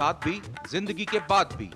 साथ भी जिंदगी के बाद भी।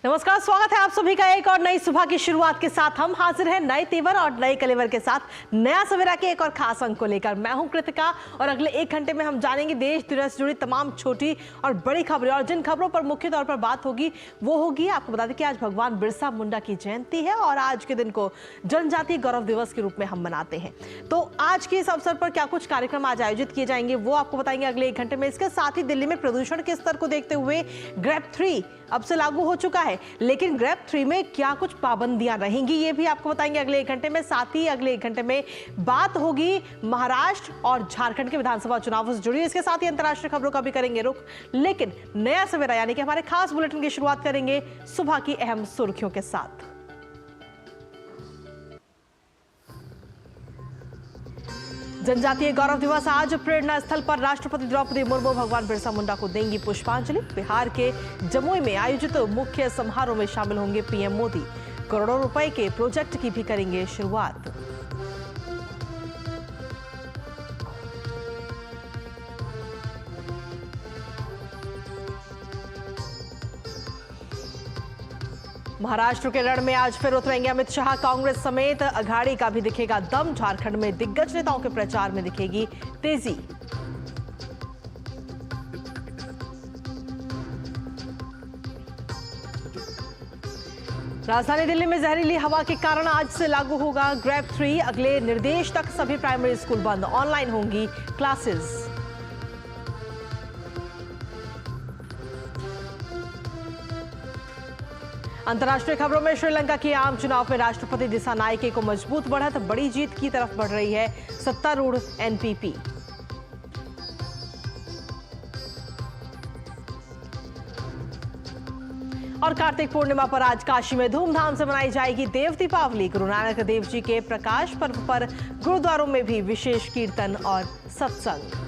नमस्कार, स्वागत है आप सभी का एक और नई सुबह की शुरुआत के साथ। हम हाजिर हैं नए तेवर और नए कलेवर के साथ नया सवेरा के एक और खास अंक को लेकर। मैं हूं कृतिका और अगले एक घंटे में हम जानेंगे देश दुनिया से जुड़ी तमाम छोटी और बड़ी खबरें। और जिन खबरों पर मुख्य तौर पर बात होगी वो होगी, आपको बता दें कि आज भगवान बिरसा मुंडा की जयंती है और आज के दिन को जनजातीय गौरव दिवस के रूप में हम मनाते हैं। तो आज के इस अवसर पर क्या कुछ कार्यक्रम आज आयोजित किए जाएंगे वो आपको बताएंगे अगले एक घंटे में। इसके साथ ही दिल्ली में प्रदूषण के स्तर को देखते हुए ग्रेप 3 अब से लागू हो चुका है, लेकिन ग्रेप 3 में क्या कुछ पाबंदियां रहेंगी ये भी आपको बताएंगे अगले एक घंटे में। साथ ही अगले एक घंटे में बात होगी महाराष्ट्र और झारखंड के विधानसभा चुनावों से जुड़ी। इसके साथ ही अंतर्राष्ट्रीय खबरों का भी करेंगे रुख, लेकिन नया सवेरा यानी कि हमारे खास बुलेटिन की शुरुआत करेंगे सुबह की अहम सुर्खियों के साथ। जनजातीय गौरव दिवस आज प्रेरणा स्थल पर राष्ट्रपति द्रौपदी मुर्मू भगवान बिरसा मुंडा को देंगी पुष्पांजलि। बिहार के जमुई में आयोजित मुख्य समारोह में शामिल होंगे पीएम मोदी। करोड़ों रुपए के प्रोजेक्ट की भी करेंगे शुरुआत। महाराष्ट्र के रण में आज फिर उतरेंगे अमित शाह। कांग्रेस समेत अघाड़ी का भी दिखेगा दम। झारखंड में दिग्गज नेताओं के प्रचार में दिखेगी तेजी। राजधानी दिल्ली में जहरीली हवा के कारण आज से लागू होगा ग्रेप 3। अगले निर्देश तक सभी प्राइमरी स्कूल बंद, ऑनलाइन होंगी क्लासेस। अंतर्राष्ट्रीय खबरों में श्रीलंका के आम चुनाव में राष्ट्रपति दिसानायके को मजबूत बढ़त, बड़ी जीत की तरफ बढ़ रही है सत्तारूढ़ एनपीपी। और कार्तिक पूर्णिमा पर आज काशी में धूमधाम से मनाई जाएगी देव दीपावली। गुरु नानक देव जी के प्रकाश पर्व पर गुरुद्वारों में भी विशेष कीर्तन और सत्संग।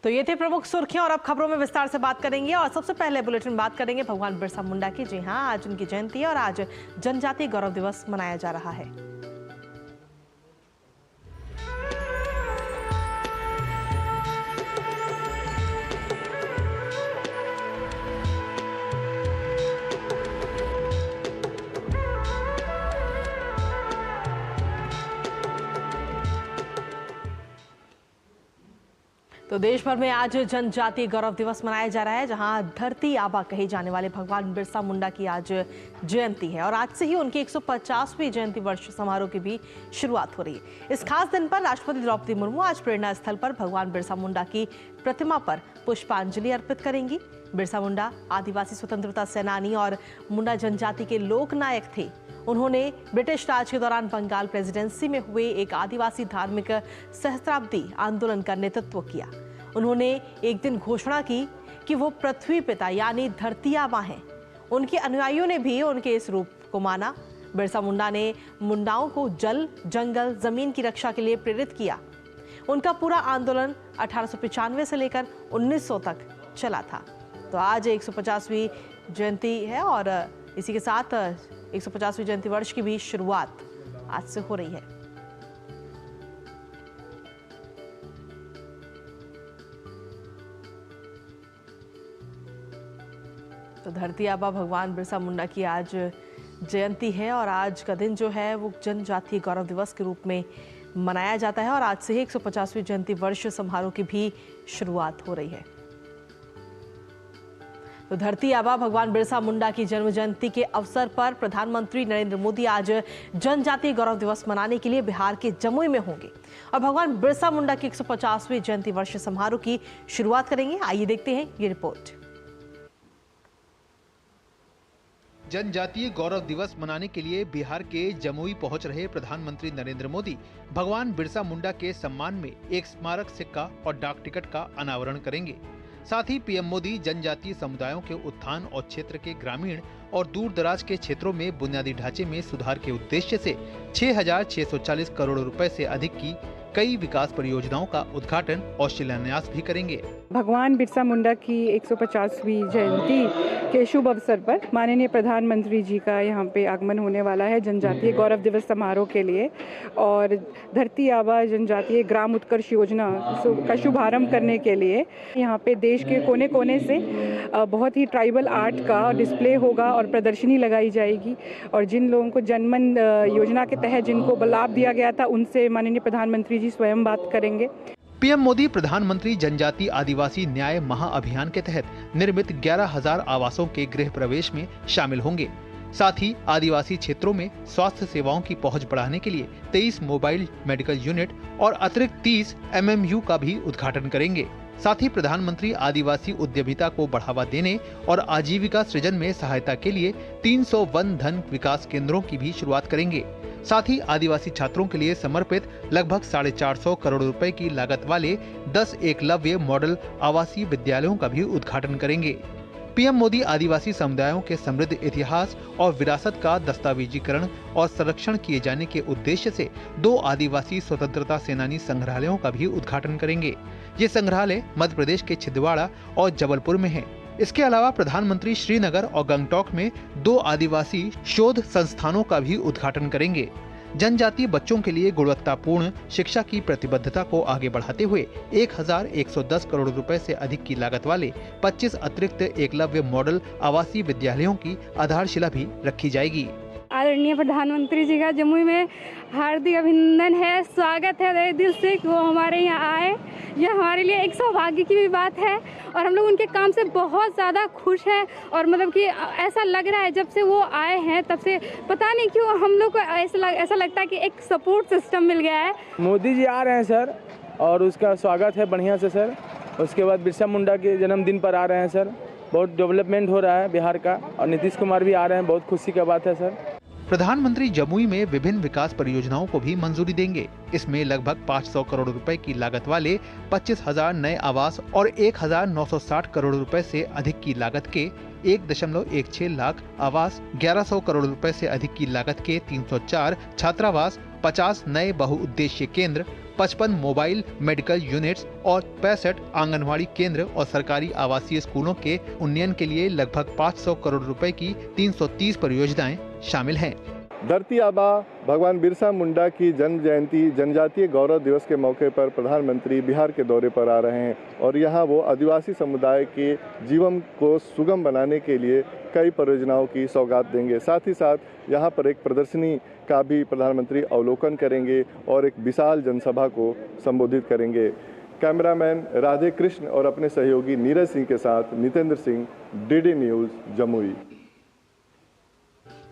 तो ये थे प्रमुख सुर्खियां और अब खबरों में विस्तार से बात करेंगे। और सबसे पहले बुलेटिन में बात करेंगे भगवान बिरसा मुंडा की। जी हां, आज उनकी जयंती है और आज जनजातीय गौरव दिवस मनाया जा रहा है। तो देश भर में आज जनजातीय गौरव दिवस मनाया जा रहा है, जहां धरती आबा कहे जाने वाले भगवान बिरसा मुंडा की आज जयंती है और आज से ही उनकी 150वीं जयंती वर्ष समारोह की भी शुरुआत हो रही है। इस खास दिन पर राष्ट्रपति द्रौपदी मुर्मू आज प्रेरणा स्थल पर भगवान बिरसा मुंडा की प्रतिमा पर पुष्पांजलि अर्पित करेंगी। बिरसा मुंडा आदिवासी स्वतंत्रता सेनानी और मुंडा जनजाति के लोक नायक थे। उन्होंने ब्रिटिश राज के दौरान बंगाल प्रेसिडेंसी में हुए एक आदिवासी धार्मिक सहस्त्राब्दी आंदोलन का नेतृत्व किया। उन्होंने एक दिन घोषणा की कि वो पृथ्वी पिता यानी धरती आबा हैं। उनके अनुयायियों ने भी उनके इस रूप को माना। बिरसा मुंडा ने मुंडाओं को जल, जंगल, जमीन की रक्षा के लिए प्रेरित किया। उनका पूरा आंदोलन 1895 से लेकर 1900 तक चला था। तो आज 150वीं जयंती है और इसी के साथ 150वीं जयंती वर्ष की भी शुरुआत आज से हो रही है। तो धरती आबा भगवान बिरसा मुंडा की आज जयंती है और आज का दिन जो है वो जनजातीय गौरव दिवस के रूप में मनाया जाता है और आज से ही 150वीं जयंती वर्ष समारोह की भी शुरुआत हो रही है। तो धरती आबा भगवान बिरसा मुंडा की जन्म जयंती के अवसर पर प्रधानमंत्री नरेंद्र मोदी आज जनजातीय गौरव दिवस मनाने के लिए बिहार के जमुई में होंगे और भगवान बिरसा मुंडा की 150वीं जयंती वर्ष समारोह की शुरुआत करेंगे। आइए देखते हैं ये रिपोर्ट। जनजातीय गौरव दिवस मनाने के लिए बिहार के जमुई पहुंच रहे प्रधानमंत्री नरेंद्र मोदी भगवान बिरसा मुंडा के सम्मान में एक स्मारक सिक्का और डाक टिकट का अनावरण करेंगे। साथ ही पीएम मोदी जनजातीय समुदायों के उत्थान और क्षेत्र के ग्रामीण और दूर दराज के क्षेत्रों में बुनियादी ढांचे में सुधार के उद्देश्य से 6,640 करोड़ रुपए से अधिक की कई विकास परियोजनाओं का उद्घाटन और शिलान्यास भी करेंगे। भगवान बिरसा मुंडा की 150वीं जयंती के शुभ अवसर पर माननीय प्रधानमंत्री जी का यहाँ पे आगमन होने वाला है जनजातीय गौरव दिवस समारोह के लिए। और धरती आबा जनजातीय ग्राम उत्कर्ष योजना का शुभारंभ करने के लिए यहाँ पे देश के कोने कोने से बहुत ही ट्राइबल आर्ट का डिस्प्ले होगा और प्रदर्शनी लगाई जाएगी। और जिन लोगों को जनमन योजना के तहत जिनको लाभ दिया गया था उनसे माननीय प्रधानमंत्री जी स्वयं बात करेंगे। पीएम मोदी प्रधानमंत्री जनजाति आदिवासी न्याय महाअभियान के तहत निर्मित 11,000 आवासों के गृह प्रवेश में शामिल होंगे। साथ ही आदिवासी क्षेत्रों में स्वास्थ्य सेवाओं की पहुंच बढ़ाने के लिए 23 मोबाइल मेडिकल यूनिट और अतिरिक्त 30 MMU का भी उद्घाटन करेंगे। साथ ही प्रधानमंत्री आदिवासी उद्यमिता को बढ़ावा देने और आजीविका सृजन में सहायता के लिए 300 वन धन विकास केंद्रों की भी शुरुआत करेंगे। साथ ही आदिवासी छात्रों के लिए समर्पित लगभग 450 करोड़ रुपए की लागत वाले 10 एकलव्य मॉडल आवासीय विद्यालयों का भी उद्घाटन करेंगे। पीएम मोदी आदिवासी समुदायों के समृद्ध इतिहास और विरासत का दस्तावेजीकरण और संरक्षण किए जाने के उद्देश्य से 2 आदिवासी स्वतंत्रता सेनानी संग्रहालयों का भी उद्घाटन करेंगे। ये संग्रहालय मध्य प्रदेश के छिंदवाड़ा और जबलपुर में है। इसके अलावा प्रधानमंत्री श्रीनगर और गंगटोक में 2 आदिवासी शोध संस्थानों का भी उद्घाटन करेंगे। जनजातीय बच्चों के लिए गुणवत्तापूर्ण शिक्षा की प्रतिबद्धता को आगे बढ़ाते हुए 1,110 करोड़ रुपए से अधिक की लागत वाले 25 अतिरिक्त एकलव्य मॉडल आवासीय विद्यालयों की आधारशिला भी रखी जाएगी। आदरणीय प्रधानमंत्री जी का जमुई में हार्दिक अभिनंदन है, स्वागत है तहे दिल से कि वो हमारे यहाँ आए। यह हमारे लिए एक सौभाग्य की भी बात है और हम लोग उनके काम से बहुत ज़्यादा खुश हैं। और मतलब कि ऐसा लग रहा है जब से वो आए हैं तब से पता नहीं क्यों हम लोग को ऐसा लगता है कि एक सपोर्ट सिस्टम मिल गया है। मोदी जी आ रहे हैं सर और उसका स्वागत है बढ़िया से सर। उसके बाद बिरसा मुंडा के जन्मदिन पर आ रहे हैं सर। बहुत डेवलपमेंट हो रहा है बिहार का और नीतीश कुमार भी आ रहे हैं, बहुत खुशी का बात है सर। प्रधानमंत्री जमुई में विभिन्न विकास परियोजनाओं को भी मंजूरी देंगे। इसमें लगभग 500 करोड़ रुपए की लागत वाले 25,000 नए आवास और 1,960 करोड़ रुपए से अधिक की लागत के 1.16 लाख आवास, 1,100 करोड़ रुपए से अधिक की लागत के 304 छात्रावास, 50 नए बहुउद्देशीय केंद्र, 55 मोबाइल मेडिकल यूनिट्स और 65 आंगनवाड़ी केंद्र और सरकारी आवासीय स्कूलों के उन्नयन के लिए लगभग 500 करोड़ रुपए की 330 परियोजनाएं शामिल हैं। धरती आबा भगवान बिरसा मुंडा की जन्म जयंती जनजातीय गौरव दिवस के मौके पर प्रधानमंत्री बिहार के दौरे पर आ रहे हैं और यहाँ वो आदिवासी समुदाय के जीवन को सुगम बनाने के लिए कई परियोजनाओं की सौगात देंगे। साथ ही साथ यहाँ पर एक प्रदर्शनी का भी प्रधानमंत्री अवलोकन करेंगे और एक विशाल जनसभा को संबोधित करेंगे। कैमरामैन राधे कृष्ण और अपने सहयोगी नीरज सिंह के साथ नितेंद्र सिंह, DD न्यूज़, जमुई।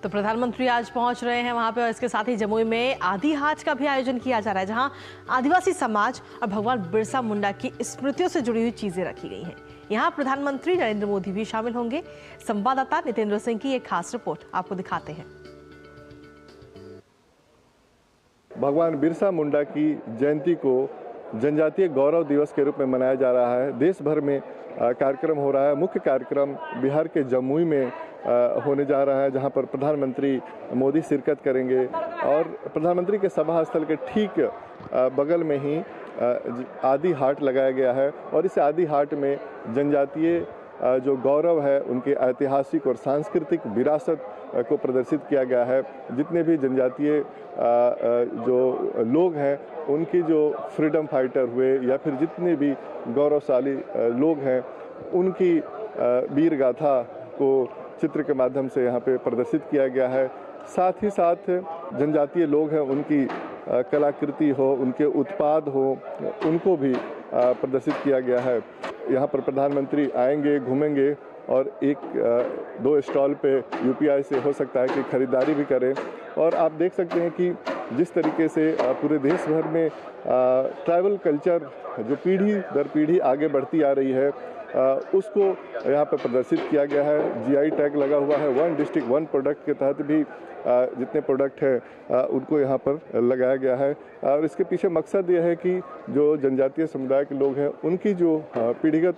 तो प्रधानमंत्री आज पहुंच रहे हैं वहां पे और इसके साथ ही जमुई में आदि हाट का भी आयोजन किया जा रहा है, जहां आदिवासी समाज और भगवान बिरसा मुंडा की स्मृतियों से जुड़ी हुई चीजें रखी गई हैं। यहां प्रधानमंत्री नरेंद्र मोदी भी शामिल होंगे। संवाददाता नितेंद्र सिंह की एक खास रिपोर्ट आपको दिखाते हैं। भगवान बिरसा मुंडा की जयंती को जनजातीय गौरव दिवस के रूप में मनाया जा रहा है। देश भर में कार्यक्रम हो रहा है। मुख्य कार्यक्रम बिहार के जमुई में होने जा रहा है, जहां पर प्रधानमंत्री मोदी शिरकत करेंगे और प्रधानमंत्री के सभा स्थल के ठीक बगल में ही आदि हाट लगाया गया है और इस आदि हाट में जनजातीय जो गौरव है उनके ऐतिहासिक और सांस्कृतिक विरासत को प्रदर्शित किया गया है। जितने भी जनजातीय जो लोग हैं उनकी जो फ्रीडम फाइटर हुए या फिर जितने भी गौरवशाली लोग हैं उनकी वीर गाथा को चित्र के माध्यम से यहाँ पे प्रदर्शित किया गया है। साथ ही साथ जनजातीय लोग हैं उनकी कलाकृति हो, उनके उत्पाद हो, उनको भी प्रदर्शित किया गया है। यहाँ पर प्रधानमंत्री आएंगे, घूमेंगे और एक दो स्टॉल पे यूपीआई से हो सकता है कि खरीदारी भी करें। और आप देख सकते हैं कि जिस तरीके से पूरे देश भर में ट्रैवल कल्चर जो पीढ़ी दर पीढ़ी आगे बढ़ती आ रही है उसको यहाँ पर प्रदर्शित किया गया है। जीआई टैग लगा हुआ है। वन डिस्ट्रिक्ट वन प्रोडक्ट के तहत भी जितने प्रोडक्ट हैं उनको यहाँ पर लगाया गया है। और इसके पीछे मकसद ये है कि जो जनजातीय समुदाय के लोग हैं उनकी जो पीढ़ीगत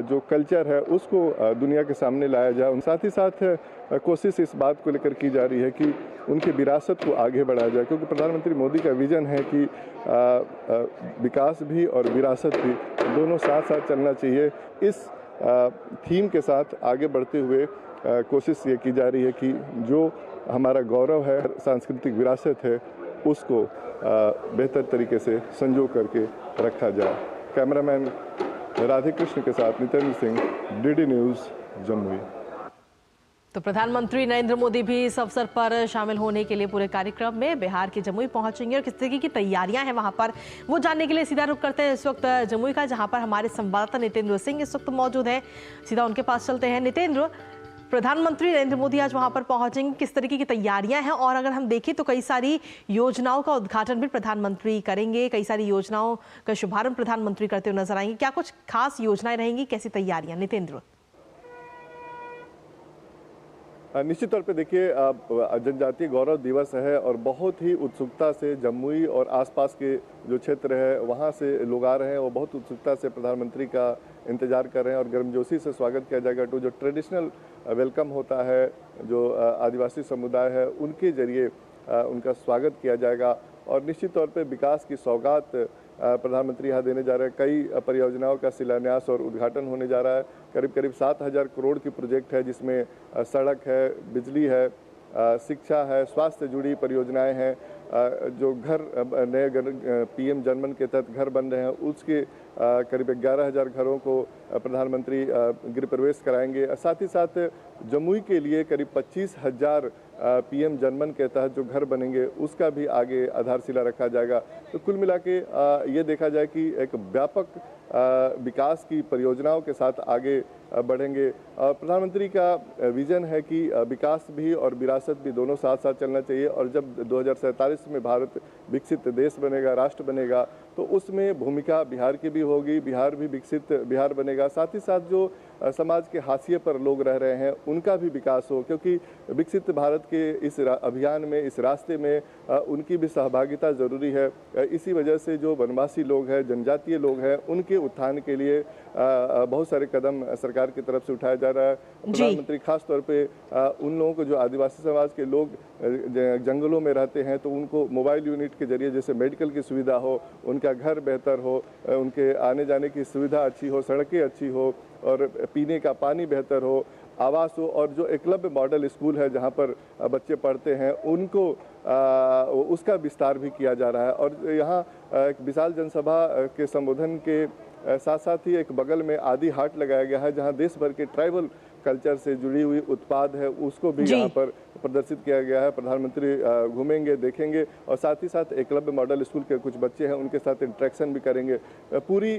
जो कल्चर है उसको दुनिया के सामने लाया जाए। साथ ही साथ कोशिश इस बात को लेकर की जा रही है कि उनकी विरासत को आगे बढ़ाया जाए, क्योंकि प्रधानमंत्री मोदी का विजन है कि विकास भी और विरासत भी दोनों साथ साथ चलना चाहिए। इस थीम के साथ आगे बढ़ते हुए कोशिश ये की जा रही है कि जो हमारा गौरव है, सांस्कृतिक विरासत है, उसको बेहतर तरीके से संजो करके रखा जाए। कैमरामैन राधे कृष्ण के साथ नितेंद्र सिंह, डीडी न्यूज़, जमुई। तो प्रधानमंत्री नरेंद्र मोदी भी इस अवसर पर शामिल होने के लिए पूरे कार्यक्रम में बिहार के जमुई पहुंचेंगे और किस तरीके की तैयारियां हैं वहां पर वो जानने के लिए सीधा रुख करते हैं इस वक्त जमुई का, जहां पर हमारे संवाददाता नितेंद्र सिंह इस वक्त मौजूद हैं। सीधा उनके पास चलते हैं। नितेंद्र, प्रधानमंत्री नरेंद्र मोदी आज वहां पर पहुंचेंगे, किस तरीके की तैयारियां हैं? और अगर हम देखें तो कई सारी योजनाओं का उद्घाटन भी प्रधानमंत्री करेंगे, कई सारी योजनाओं का शुभारंभ प्रधानमंत्री करते हुए नजर आएंगे। क्या कुछ खास योजनाएं रहेंगी, कैसी तैयारियां? नितेंद्र, निश्चित तौर पे देखिए जनजातीय गौरव दिवस है और बहुत ही उत्सुकता से जमुई और आसपास के जो क्षेत्र है वहाँ से लोग आ रहे हैं। वो बहुत उत्सुकता से प्रधानमंत्री का इंतजार कर रहे हैं और गर्मजोशी से स्वागत किया जाएगा। तो जो ट्रेडिशनल वेलकम होता है, जो आदिवासी समुदाय है, उनके जरिए उनका स्वागत किया जाएगा। और निश्चित तौर पे विकास की सौगात प्रधानमंत्री यहाँ देने जा रहे हैं। कई परियोजनाओं का शिलान्यास और उद्घाटन होने जा रहा है। करीब 7,000 करोड़ की प्रोजेक्ट है, जिसमें सड़क है, बिजली है, शिक्षा है, स्वास्थ्य से जुड़ी परियोजनाएं हैं। जो घर नए पीएम जनमन के तहत घर बन रहे हैं उसके करीब 11,000 घरों को प्रधानमंत्री गृह प्रवेश कराएंगे। साथ ही साथ जमुई के लिए करीब 25,000 पीएम जनमन के तहत जो घर बनेंगे उसका भी आगे आधारशिला रखा जाएगा। तो कुल मिला के ये देखा जाए कि एक व्यापक विकास की परियोजनाओं के साथ आगे बढ़ेंगे। प्रधानमंत्री का विजन है कि विकास भी और विरासत भी दोनों साथ साथ चलना चाहिए। और जब 2047 में भारत विकसित देश बनेगा, राष्ट्र बनेगा, तो उसमें भूमिका बिहार की भी होगी। बिहार भी विकसित बिहार बनेगा। साथ ही साथ जो समाज के हाशिए पर लोग रह रहे हैं उनका भी विकास हो, क्योंकि विकसित भारत के इस अभियान में, इस रास्ते में उनकी भी सहभागिता ज़रूरी है। इसी वजह से जो वनवासी लोग हैं, जनजातीय लोग हैं, उनके उत्थान के लिए बहुत सारे कदम सरकार की तरफ से उठाया जा रहा है। प्रधानमंत्री खास तौर पे उन लोगों को, जो आदिवासी समाज के लोग जंगलों में रहते हैं, तो उनको मोबाइल यूनिट के जरिए जैसे मेडिकल की सुविधा हो, उनका घर बेहतर हो, उनके आने जाने की सुविधा अच्छी हो, सड़कें अच्छी हो और पीने का पानी बेहतर हो, आवास हो। और जो एकलव्य मॉडल स्कूल है जहाँ पर बच्चे पढ़ते हैं उनको उसका विस्तार भी किया जा रहा है। और यहाँ एक विशाल जनसभा के संबोधन के साथ साथ ही एक बगल में आदि हाट लगाया गया है, जहाँ देश भर के ट्राइबल कल्चर से जुड़ी हुई उत्पाद है उसको भी यहाँ पर प्रदर्शित किया गया है। प्रधानमंत्री घूमेंगे, देखेंगे और साथ ही साथ एकलव्य मॉडल स्कूल के कुछ बच्चे हैं उनके साथ इंटरेक्शन भी करेंगे। पूरी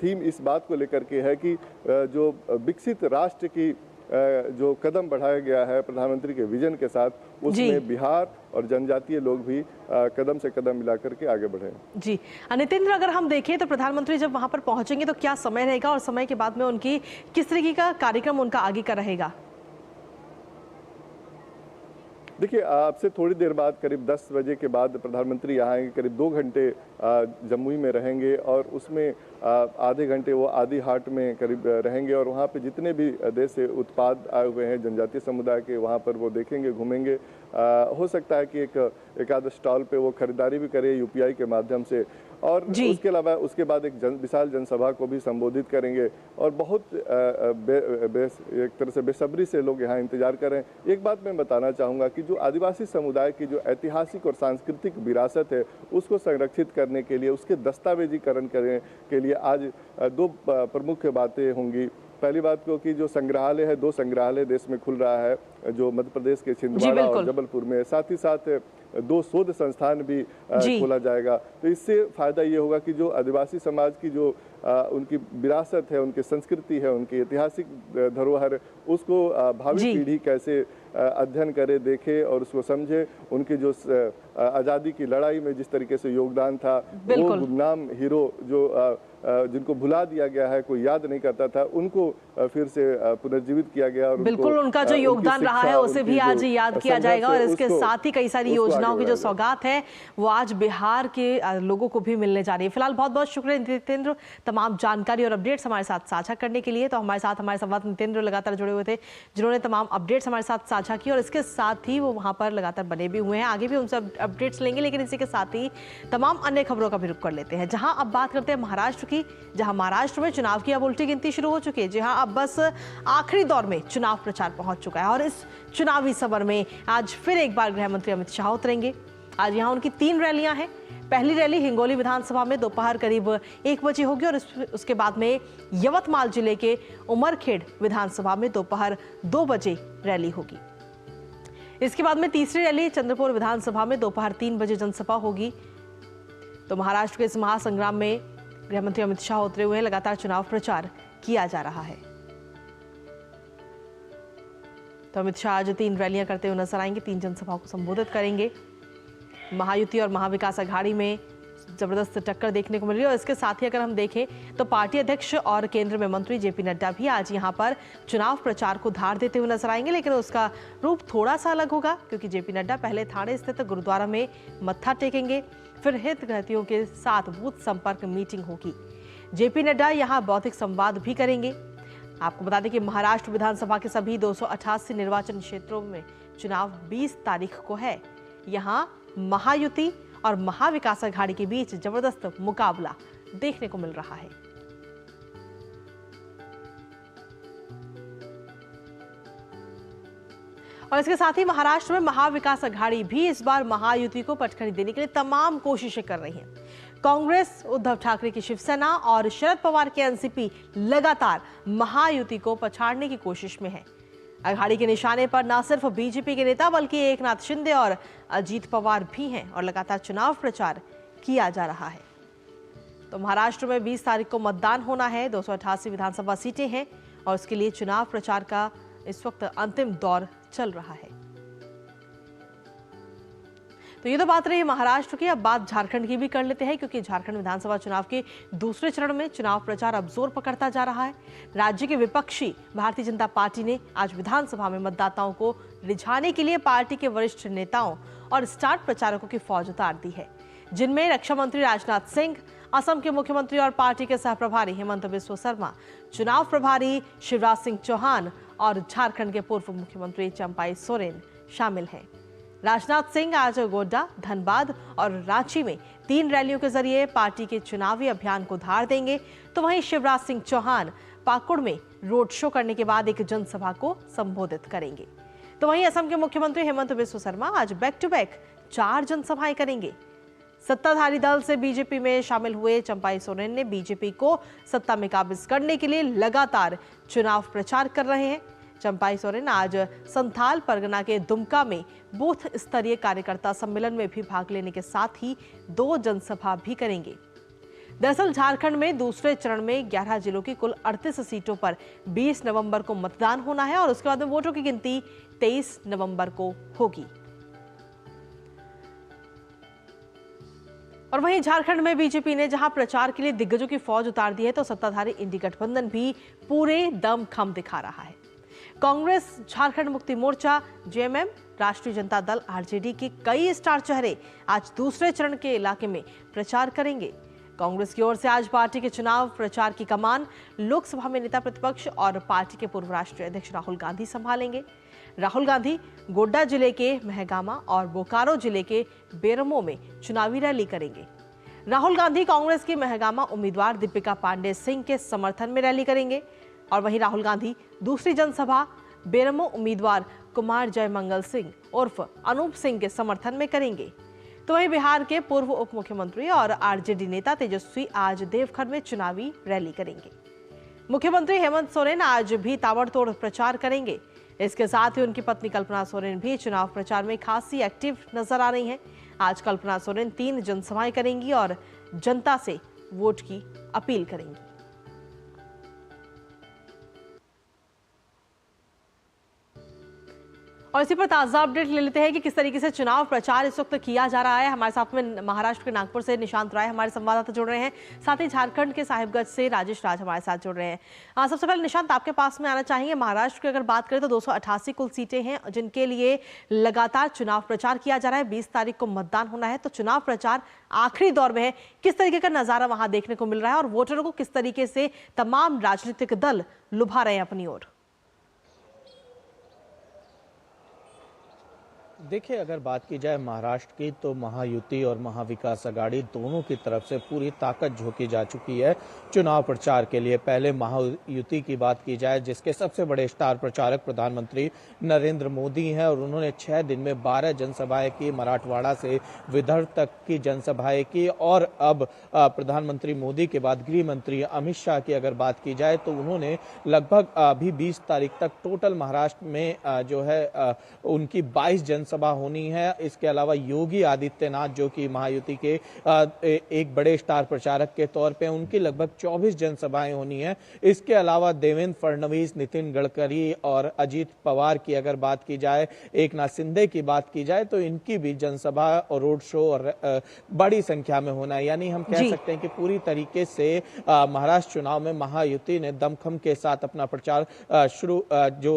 थीम इस बात को लेकर के है कि जो विकसित राष्ट्र की जो कदम बढ़ाया गया है प्रधानमंत्री के विजन के साथ, उसमें बिहार और जनजातीय लोग भी कदम से कदम मिलाकर के आगे बढ़े। जी नितेंद्र, अगर हम देखें तो प्रधानमंत्री जब वहां पर पहुंचेंगे तो क्या समय रहेगा और समय के बाद में उनकी किस तरीके का कार्यक्रम उनका आगे का रहेगा? देखिए, आपसे थोड़ी देर बाद करीब 10 बजे के बाद प्रधानमंत्री यहाँ आएंगे। करीब 2 घंटे जमुई में रहेंगे और उसमें आधे घंटे वो आदि हाट में करीब रहेंगे और वहाँ पे जितने भी देश से उत्पाद आए हुए हैं जनजातीय समुदाय के, वहाँ पर वो देखेंगे, घूमेंगे। हो सकता है कि एक आध स्टॉल पे वो खरीदारी भी करे यूपीआई के माध्यम से। और उसके अलावा उसके बाद एक विशाल जनसभा को भी संबोधित करेंगे और बहुत एक तरह से बेसब्री से लोग यहाँ इंतजार कर रहे हैं। एक बात मैं बताना चाहूँगा कि जो आदिवासी समुदाय की जो ऐतिहासिक और सांस्कृतिक विरासत है उसको संरक्षित करने के लिए, उसके दस्तावेजीकरण करने के लिए आज 2 प्रमुख बातें होंगी। पहली बात को कि जो संग्रहालय है, 2 संग्रहालय देश में खुल रहा है, जो मध्य प्रदेश के छिंदवाड़ा और जबलपुर में। साथ ही साथ 2 शोध संस्थान भी खोला जाएगा। तो इससे फायदा ये होगा कि जो आदिवासी समाज की जो उनकी विरासत है, उनकी संस्कृति है, उनकी ऐतिहासिक धरोहर, उसको भावी पीढ़ी कैसे अध्ययन करे, देखे और उसको समझे। उनकी जो आज़ादी की लड़ाई में जिस तरीके से योगदान था, वो गुमनाम हीरो जो जिनको भुला दिया गया है, कोई याद नहीं करता था, उनको फिर से पुनर्जीवित किया गया और बिल्कुल उनका जो योगदान रहा है उसे भी आज याद किया जाएगा। और इसके साथ ही कई सारी योजनाओं की जो सौगात है वो आज बिहार के लोगों को भी मिलने जा रही है। फिलहाल बहुत बहुत शुक्रिया नितेंद्र, तमाम जानकारी और अपडेट्स हमारे साथ साझा करने के लिए। तो हमारे साथ हमारे संवाददाता नितेंद्र लगातार जुड़े हुए थे, जिन्होंने तमाम अपडेट्स हमारे साथ साझा की और इसके साथ ही वो वहां पर लगातार बने भी हुए हैं। आगे भी उनसे अपडेट्स लेंगे, लेकिन इसी के साथ ही तमाम अन्य खबरों का भी रुख कर लेते हैं। जहां अब बात करते हैं महाराष्ट्र की, जहां महाराष्ट्र में चुनाव की अब उल्टी गिनती शुरू हो चुकी है। जहां अब बस आखिरी दौर में चुनाव प्रचार पहुंच चुका है और इस चुनावी सफर में आज फिर एक बार गृह मंत्री अमित शाह उतरेंगे। आज यहां उनकी 3 रैलियां हैं। पहली रैली हिंगोली विधानसभा में दोपहर करीब 1 बजे होगी और उसके बाद में यवतमाल जिले के उमरखेड़ विधानसभा में दोपहर 2 बजे रैली होगी। इसके बाद में तीसरी रैली चंद्रपुर विधानसभा में दोपहर 3 बजे जनसभा होगी। तो महाराष्ट्र के इस महासंग्राम में गृह मंत्री अमित शाह उतरे हुए हैं। लगातार चुनाव प्रचार किया जा रहा है। तो अमित शाह आज 3 रैलियां करते हुए नजर आएंगे, 3 जनसभाओं को संबोधित करेंगे। महायुति और महाविकास अघाड़ी में जबरदस्त टक्कर देखने को मिल रही है और इसके साथ ही अगर हम देखें तो पार्टी अध्यक्ष और केंद्र में मंत्री जेपी नड्डा भी आज यहां पर चुनाव प्रचार को धार देते हुए नजर आएंगे, लेकिन उसका रूप थोड़ा सा अलग होगा क्योंकि जेपी नड्डा पहले थाने स्थित गुरुद्वारा में मत्था टेकेंगे, फिर हितग्राहियों के साथ बूथ संपर्क मीटिंग होगी। जेपी नड्डा यहां बौद्धिक संवाद भी करेंगे। आपको बता दें कि महाराष्ट्र विधानसभा के सभी 288 निर्वाचन क्षेत्रों में चुनाव 20 तारीख को है। यहां महायुति और महाविकास अघाड़ी के बीच जबरदस्त मुकाबला देखने को मिल रहा है। और इसके साथ ही महाराष्ट्र में महाविकास अघाड़ी भी इस बार महायुति को पटखनी देने के लिए तमाम कोशिशें कर रही है। कांग्रेस, उद्धव ठाकरे की शिवसेना और शरद पवार के एनसीपी लगातार महायुति को पछाड़ने की कोशिश में है। अघाड़ी के निशाने पर न सिर्फ बीजेपी के नेता बल्कि एकनाथ शिंदे और अजीत पवार भी हैं और लगातार चुनाव प्रचार किया जा रहा है। तो महाराष्ट्र में 20 तारीख को मतदान होना है। 288 विधानसभा सीटें हैं और उसके लिए चुनाव प्रचार का इस वक्त अंतिम दौर चल रहा है। तो ये तो बात रही महाराष्ट्र की। अब बात झारखंड की भी कर लेते हैं क्योंकि झारखंड विधानसभा चुनाव के दूसरे चरण में चुनाव प्रचार अब जोर पकड़ता जा रहा है। राज्य के विपक्षी भारतीय जनता पार्टी ने आज विधानसभा में मतदाताओं को रिझाने के लिए पार्टी के वरिष्ठ नेताओं और स्टार प्रचारकों की फौज उतार दी है, जिनमें रक्षा मंत्री राजनाथ सिंह, असम के मुख्यमंत्री और पार्टी के सहप्रभारी हेमंत बिस्वा शर्मा, चुनाव प्रभारी शिवराज सिंह चौहान और झारखंड के पूर्व मुख्यमंत्री चंपाई सोरेन शामिल हैं। राजनाथ सिंह आज गोड्डा, धनबाद और रांची में 3 रैलियों के जरिए पार्टी के चुनावी अभियान को धार देंगे। तो वहीं शिवराज सिंह चौहान पाकुड़ में रोड शो करने के बाद एक जनसभा को संबोधित करेंगे। तो वहीं असम के मुख्यमंत्री हेमंत बिस्वा शर्मा आज बैक टू बैक 4 जनसभाएं करेंगे। सत्ताधारी दल से बीजेपी में शामिल हुए चंपाई सोरेन ने बीजेपी को सत्ता में काबिज करने के लिए लगातार चुनाव प्रचार कर रहे हैं। चंपाई सोरेन आज संथाल परगना के दुमका में बूथ स्तरीय कार्यकर्ता सम्मेलन में भी भाग लेने के साथ ही 2 जनसभा भी करेंगे। दरअसल झारखंड में दूसरे चरण में 11 जिलों की कुल 38 सीटों पर 20 नवंबर को मतदान होना है और उसके बाद में वोटों की गिनती 23 नवंबर को होगी। और वहीं झारखंड में बीजेपी ने जहां प्रचार के लिए दिग्गजों की फौज उतार दी है, तो सत्ताधारी इंडी गठबंधन भी पूरे दमखम दिखा रहा है। कांग्रेस, झारखंड मुक्ति मोर्चा, जेएमएम, राष्ट्रीय जनता दल, आरजेडी के कई स्टार चेहरे आज दूसरे चरण के इलाके में प्रचार करेंगे। कांग्रेस की ओर से आज पार्टी के चुनाव प्रचार की कमान लोकसभा में नेता प्रतिपक्ष और पार्टी के पूर्व राष्ट्रीय अध्यक्ष राहुल गांधी संभालेंगे। राहुल गांधी गोड्डा जिले के महगामा और बोकारो जिले के बेरमो में चुनावी रैली करेंगे। राहुल गांधी कांग्रेस की महगामा उम्मीदवार दीपिका पांडे सिंह के समर्थन में रैली करेंगे और वहीं राहुल गांधी दूसरी जनसभा बेरमो उम्मीदवार कुमार जयमंगल सिंह उर्फ अनूप सिंह के समर्थन में करेंगे। तो वहीं बिहार के पूर्व उप मुख्यमंत्री और आरजेडी नेता तेजस्वी आज देवघर में चुनावी रैली करेंगे। मुख्यमंत्री हेमंत सोरेन आज भी ताबड़तोड़ प्रचार करेंगे। इसके साथ ही उनकी पत्नी कल्पना सोरेन भी चुनाव प्रचार में खासी एक्टिव नजर आ रही हैं। आज कल्पना सोरेन 3 जनसभाएं करेंगी और जनता से वोट की अपील करेंगी। और इसी पर ताजा अपडेट ले लेते हैं कि किस तरीके से चुनाव प्रचार इस वक्त किया जा रहा है। हमारे साथ में महाराष्ट्र के नागपुर से निशांत राय हमारे संवाददाता जुड़ रहे हैं, साथ ही झारखंड के साहिबगंज से राजेश राज हमारे साथ जुड़ रहे हैं। सबसे पहले निशांत, आपके पास में आना चाहेंगे। महाराष्ट्र की अगर बात करें तो 288 कुल सीटें हैं जिनके लिए लगातार चुनाव प्रचार किया जा रहा है। 20 तारीख को मतदान होना है, तो चुनाव प्रचार आखिरी दौर में है। किस तरीके का नजारा वहां देखने को मिल रहा है और वोटरों को किस तरीके से तमाम राजनीतिक दल लुभा रहे हैं अपनी ओर? देखिए, अगर बात की जाए महाराष्ट्र की तो महायुति और महाविकास आघाड़ी दोनों की तरफ से पूरी ताकत झोंकी जा चुकी है चुनाव प्रचार के लिए। पहले महायुति की बात की जाए जिसके सबसे बड़े स्टार प्रचारक प्रधानमंत्री नरेंद्र मोदी हैं और उन्होंने 6 दिन में 12 जनसभाएं की, मराठवाड़ा से विदर्भ तक की जनसभाएं की। और अब प्रधानमंत्री मोदी के बाद गृह मंत्री अमित शाह की अगर बात की जाए तो उन्होंने लगभग अभी 20 तारीख तक टोटल महाराष्ट्र में जो है उनकी 22 जनसभा होनी है। इसके अलावा योगी आदित्यनाथ जो कि महायुति के एक बड़े स्टार प्रचारक के तौर पे उनकी लगभग 24 जनसभाएं होनी है। इसके अलावा देवेंद्र फडणवीस, नितिन गडकरी और अजीत पवार की अगर बात की जाए, एकनाथ शिंदे की बात की जाए तो इनकी भी जनसभा और रोड शो और बड़ी संख्या में होना है। यानी हम कह सकते हैं कि पूरी तरीके से महाराष्ट्र चुनाव में महायुति ने दमखम के साथ अपना प्रचार शुरू जो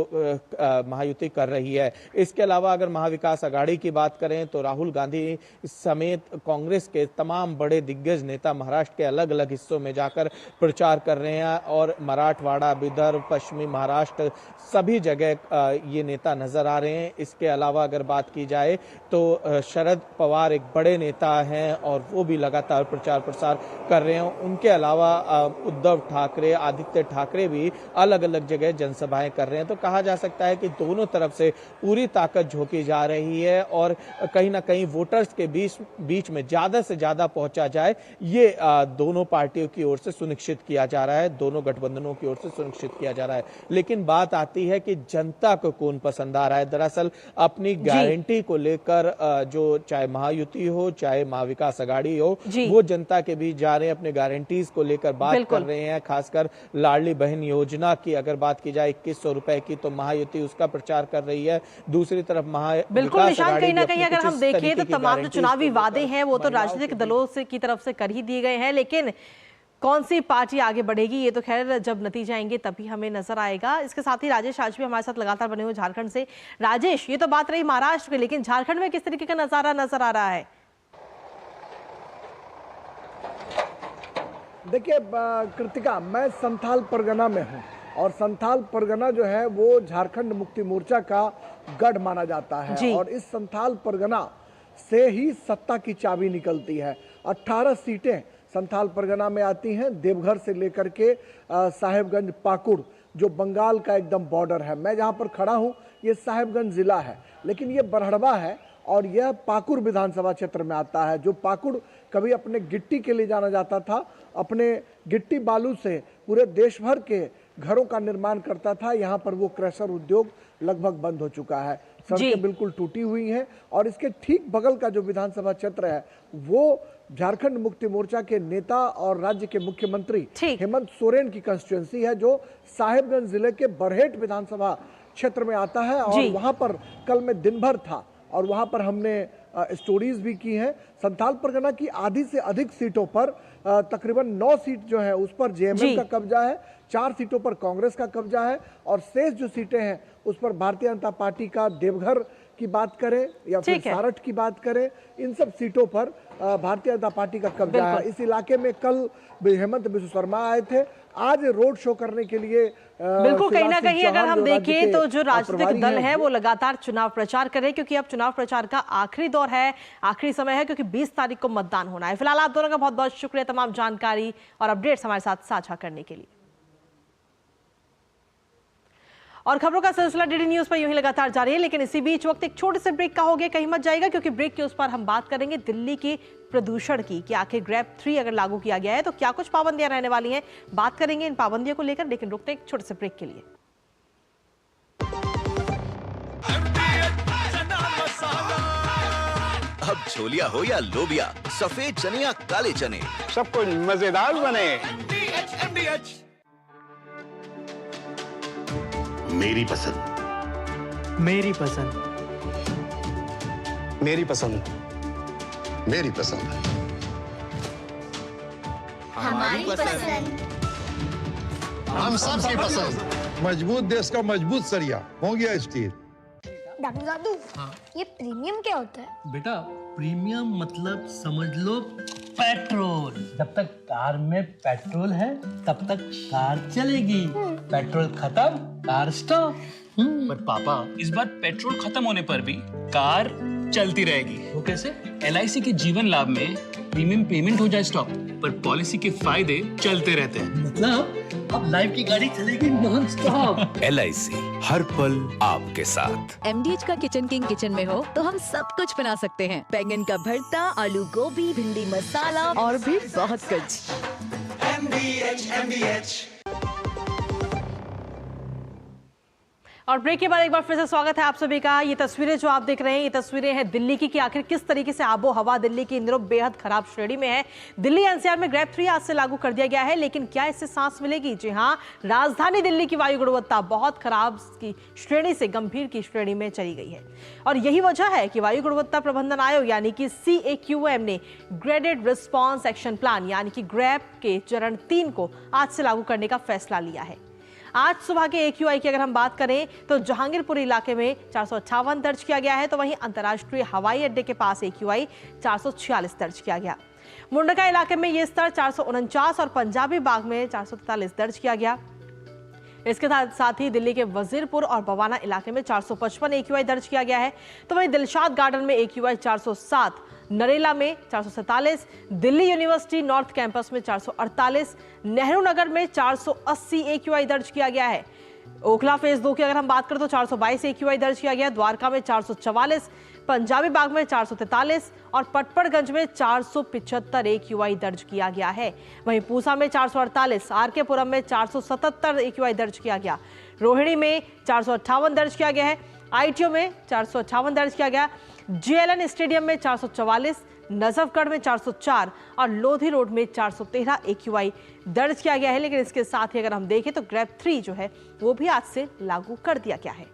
महायुति कर रही है। इसके अलावा अगर महाविकास आघाड़ी की बात करें तो राहुल गांधी समेत कांग्रेस के तमाम बड़े दिग्गज नेता महाराष्ट्र के अलग अलग हिस्सों में जाकर प्रचार कर रहे हैं और मराठवाड़ा, विदर्भ, पश्चिमी महाराष्ट्र सभी जगह ये नेता नजर आ रहे हैं। इसके अलावा अगर बात की जाए तो शरद पवार एक बड़े नेता हैं और वो भी लगातार प्रचार प्रसार कर रहे हैं। उनके अलावा उद्धव ठाकरे, आदित्य ठाकरे भी अलग अलग जगह जनसभाएं कर रहे हैं। तो कहा जा सकता है कि दोनों तरफ से पूरी ताकत झोंकी जा रही है और कहीं ना कहीं वोटर्स के बीच में ज्यादा से ज्यादा पहुंचा जाए, ये दोनों पार्टियों की ओर से सुनिश्चित किया जा रहा है, दोनों गठबंधनों की ओर से सुनिश्चित किया जा रहा है। लेकिन बात आती है कि जनता को कौन पसंद आ रहा है। दरअसल अपनी गारंटी को लेकर जो चाहे महायुति हो चाहे महाविकास आघाड़ी हो, वो जनता के बीच जा रहे हैं, अपने गारंटीज को लेकर बात कर रहे हैं। खासकर लाडली बहन योजना की अगर बात की जाए 2100 रुपए की, तो महायुति उसका प्रचार कर रही है। दूसरी तरफ बिल्कुल निशान, कहीं ना कहीं अगर हम देखें तो तमाम जो चुनावी वादे हैं वो तो राजनीतिक दलों से की तरफ से कर ही दिए गए हैं, लेकिन कौन सी पार्टी आगे बढ़ेगी ये तो खैर जब नतीजे आएंगे तभी हमें नजर आएगा। इसके साथ ही राजेश आज भी हमारे साथ लगातार बने हुए झारखंड से। राजेश, ये तो बात रही महाराष्ट्र की, लेकिन झारखंड में किस तरीके का नजारा नजर आ रहा है? देखिए कृतिका, मैं संथाल परगना में हूँ और संथाल परगना जो है वो झारखंड मुक्ति मोर्चा का गढ़ माना जाता है और इस संथाल परगना से ही सत्ता की चाबी निकलती है। 18 सीटें संथाल परगना में आती हैं, देवघर से लेकर के साहेबगंज, पाकुड़ जो बंगाल का एकदम बॉर्डर है। मैं जहाँ पर खड़ा हूँ ये साहेबगंज जिला है, लेकिन ये बरहड़वा है और यह पाकुड़ विधानसभा क्षेत्र में आता है। जो पाकुड़ कभी अपने गिट्टी के लिए जाना जाता था, अपने गिट्टी बालू से पूरे देश भर के घरों का निर्माण करता था, यहाँ पर वो क्रशर उद्योग लगभग बंद हो चुका है। सड़कें बिल्कुल टूटी हुई हैं और इसके ठीक बगल का जो विधानसभा क्षेत्र है वो झारखंड मुक्ति मोर्चा के नेता और राज्य के मुख्यमंत्री हेमंत सोरेन की कंस्टिट्यूएंसी है, जो साहेबगंज जिले के बरहेट विधानसभा क्षेत्र में आता है। और वहां पर कल मैं दिन भर था और वहां पर हमने स्टोरीज भी की हैं। संथाल परगना की आधी से अधिक सीटों पर तकरीबन 9 सीट जो है उस पर जेएमएम का कब्जा है, 4 सीटों पर कांग्रेस का कब्जा है और शेष जो सीटें हैं उस पर भारतीय जनता पार्टी का देवघर की बात करें या फिर सारठ की बात करें, इन सब सीटों पर भारतीय जनता पार्टी का कब्जा है। इस इलाके में कल हेमंत बिस्व शर्मा आए थे, आज रोड शो करने के लिए बिल्कुल कहीं ना कहीं अगर हम देखें तो जो राजनीतिक दल है वो लगातार चुनाव प्रचार कर रहे हैं, क्योंकि अब चुनाव प्रचार का आखिरी दौर है, आखिरी समय है, क्योंकि 20 तारीख को मतदान होना है। फिलहाल आप दोनों का बहुत बहुत शुक्रिया तमाम जानकारी और अपडेट्स हमारे साथ साझा करने के लिए। और खबरों का सिलसिला डीडी न्यूज पर यूं ही लगातार जारी है, लेकिन इसी बीच वक्त एक छोटे से ब्रेक का हो गया, कहीं मत जाएगा, क्योंकि ब्रेक के उस पर हम बात करेंगे दिल्ली के प्रदूषण की कि आखिर ग्रैब 3 अगर लागू किया गया है तो क्या कुछ पाबंदियां रहने वाली हैं। बात करेंगे इन पाबंदियों को लेकर, लेकिन रुकते हैं एक छोटे से ब्रेक के लिए। छोलिया हो या लोबिया, सफेद चने या काले चने, सब कुछ मजेदार बने। मेरी पसंद, मेरी पसंद, मेरी पसंद, मेरी पसंद, हमारी पसंद, हम सबकी पसंद। मजबूत देश का मजबूत सरिया हो गया स्टील। डॉक्टर दादू, ये प्रीमियम क्या होता है? बेटा प्रीमियम मतलब समझ लो पेट्रोल। जब तक कार में पेट्रोल है तब तक कार चलेगी, पेट्रोल खत्म कार स्टॉप। पर पापा इस बार पेट्रोल खत्म होने पर भी कार चलती रहेगी। वो कैसे? LIC के जीवन लाभ में प्रीमियम पेमेंट हो जाए स्टॉप, पर पॉलिसी के फायदे चलते रहते हैं। मतलब अब लाइफ की गाड़ी चलेगी नॉन स्टॉप। LIC हर पल आपके साथ। MDH का किचन किंग किचन में हो तो हम सब कुछ बना सकते हैं। बैंगन का भरता, आलू गोभी, भिंडी मसाला और भी बहुत कुछ। MDH। और ब्रेक के बाद एक बार फिर से स्वागत है आप सभी का। ये तस्वीरें जो आप देख रहे हैं, ये तस्वीरें हैं दिल्ली की कि आखिर किस तरीके से आबो हवा दिल्ली की इन दिनों बेहद खराब श्रेणी में है। दिल्ली NCR में ग्रेड 3 आज से लागू कर दिया गया है, लेकिन क्या इससे सांस मिलेगी? जी हाँ, राजधानी दिल्ली की वायु गुणवत्ता बहुत खराब की श्रेणी से गंभीर की श्रेणी में चली गई है। और यही वजह है कि वायु गुणवत्ता प्रबंधन आयोग यानी कि CAQM ने ग्रेडेड रिस्पॉन्स एक्शन प्लान यानी कि ग्रैप के चरण 3 को आज से लागू करने का फैसला लिया है। आज सुबह के AQI की अगर हम बात करें तो जहांगीरपुर इलाके में 458 दर्ज किया गया है, तो वहीं अंतर्राष्ट्रीय हवाई अड्डे के पास AQI 446 दर्ज किया गया। मुंडका इलाके में यह स्तर 449 और पंजाबी बाग में 443 दर्ज किया गया। इसके साथ ही दिल्ली के वजीरपुर और बवाना इलाके में 455 AQI दर्ज किया गया है, तो वहीं दिलशाद गार्डन में AQI 407, नरेला में 447, दिल्ली यूनिवर्सिटी नॉर्थ कैंपस में 448, नेहरू नगर में 480 AQI दर्ज किया गया है। ओखला फेज 2 की अगर हम बात करें तो 422 AQI दर्ज किया गया। द्वारका में 444, पंजाबी बाग में 443 और पटपड़गंज में 475 AQI दर्ज किया गया है। वहीं पूसा में 448, RK पुरम में 477 AQI दर्ज किया गया। रोहिणी में 458 दर्ज किया गया है। ITO में 458 दर्ज किया गया। JLN स्टेडियम में 444, नजफगढ़ में 404 और लोधी रोड में 413 AQI दर्ज किया गया है। लेकिन इसके साथ ही अगर हम देखें तो ग्रेड 3 जो है वो भी आज से लागू कर दिया गया है।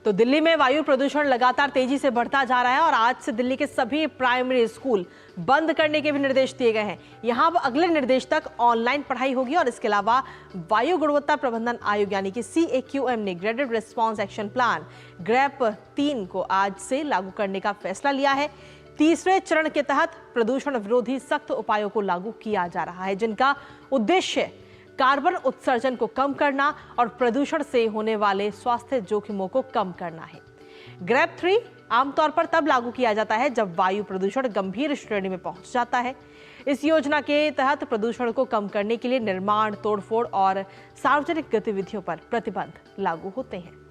तो दिल्ली में वायु प्रदूषण लगातार तेजी से बढ़ता जा रहा है और आज से दिल्ली के सभी प्राइमरी स्कूल बंद करने के भी निर्देश दिए गए हैं। यहां अब अगले निर्देश तक ऑनलाइन पढ़ाई होगी और इसके अलावा वायु गुणवत्ता प्रबंधन आयोग यानी कि CAQM ने graded response action plan grab 3 को आज से लागू करने का फैसला लिया है। तीसरे चरण के तहत प्रदूषण विरोधी सख्त उपायों को लागू किया जा रहा है, जिनका उद्देश्य कार्बन उत्सर्जन को कम करना और प्रदूषण से होने वाले स्वास्थ्य जोखिमों को कम करना है। ग्रेप 3 आमतौर पर तब लागू किया जाता है जब वायु प्रदूषण गंभीर श्रेणी में पहुंच जाता है। इस योजना के तहत प्रदूषण को कम करने के लिए निर्माण, तोड़फोड़ और सार्वजनिक गतिविधियों पर प्रतिबंध लागू होते हैं।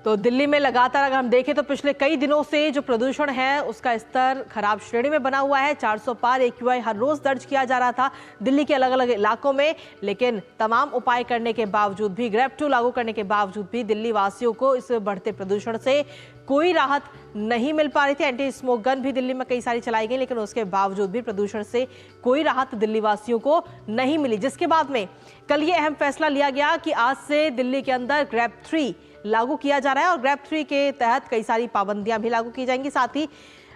तो दिल्ली में लगातार अगर हम देखें तो पिछले कई दिनों से जो प्रदूषण है उसका स्तर खराब श्रेणी में बना हुआ है। 400 पार AQI हर रोज दर्ज किया जा रहा था दिल्ली के अलग अलग इलाकों में, लेकिन तमाम उपाय करने के बावजूद भी, ग्रेप 2 लागू करने के बावजूद भी दिल्ली वासियों को इस बढ़ते प्रदूषण से कोई राहत नहीं मिल पा रही थी। एंटी स्मोक गन भी दिल्ली में कई सारी चलाई गई, लेकिन उसके बावजूद भी प्रदूषण से कोई राहत दिल्ली वासियों को नहीं मिली, जिसके बाद में कल ये अहम फैसला लिया गया कि आज से दिल्ली के अंदर ग्रेप 3 लागू किया जा रहा है और ग्रेप 3 के तहत कई सारी पाबंदियां भी लागू की जाएंगी। साथ ही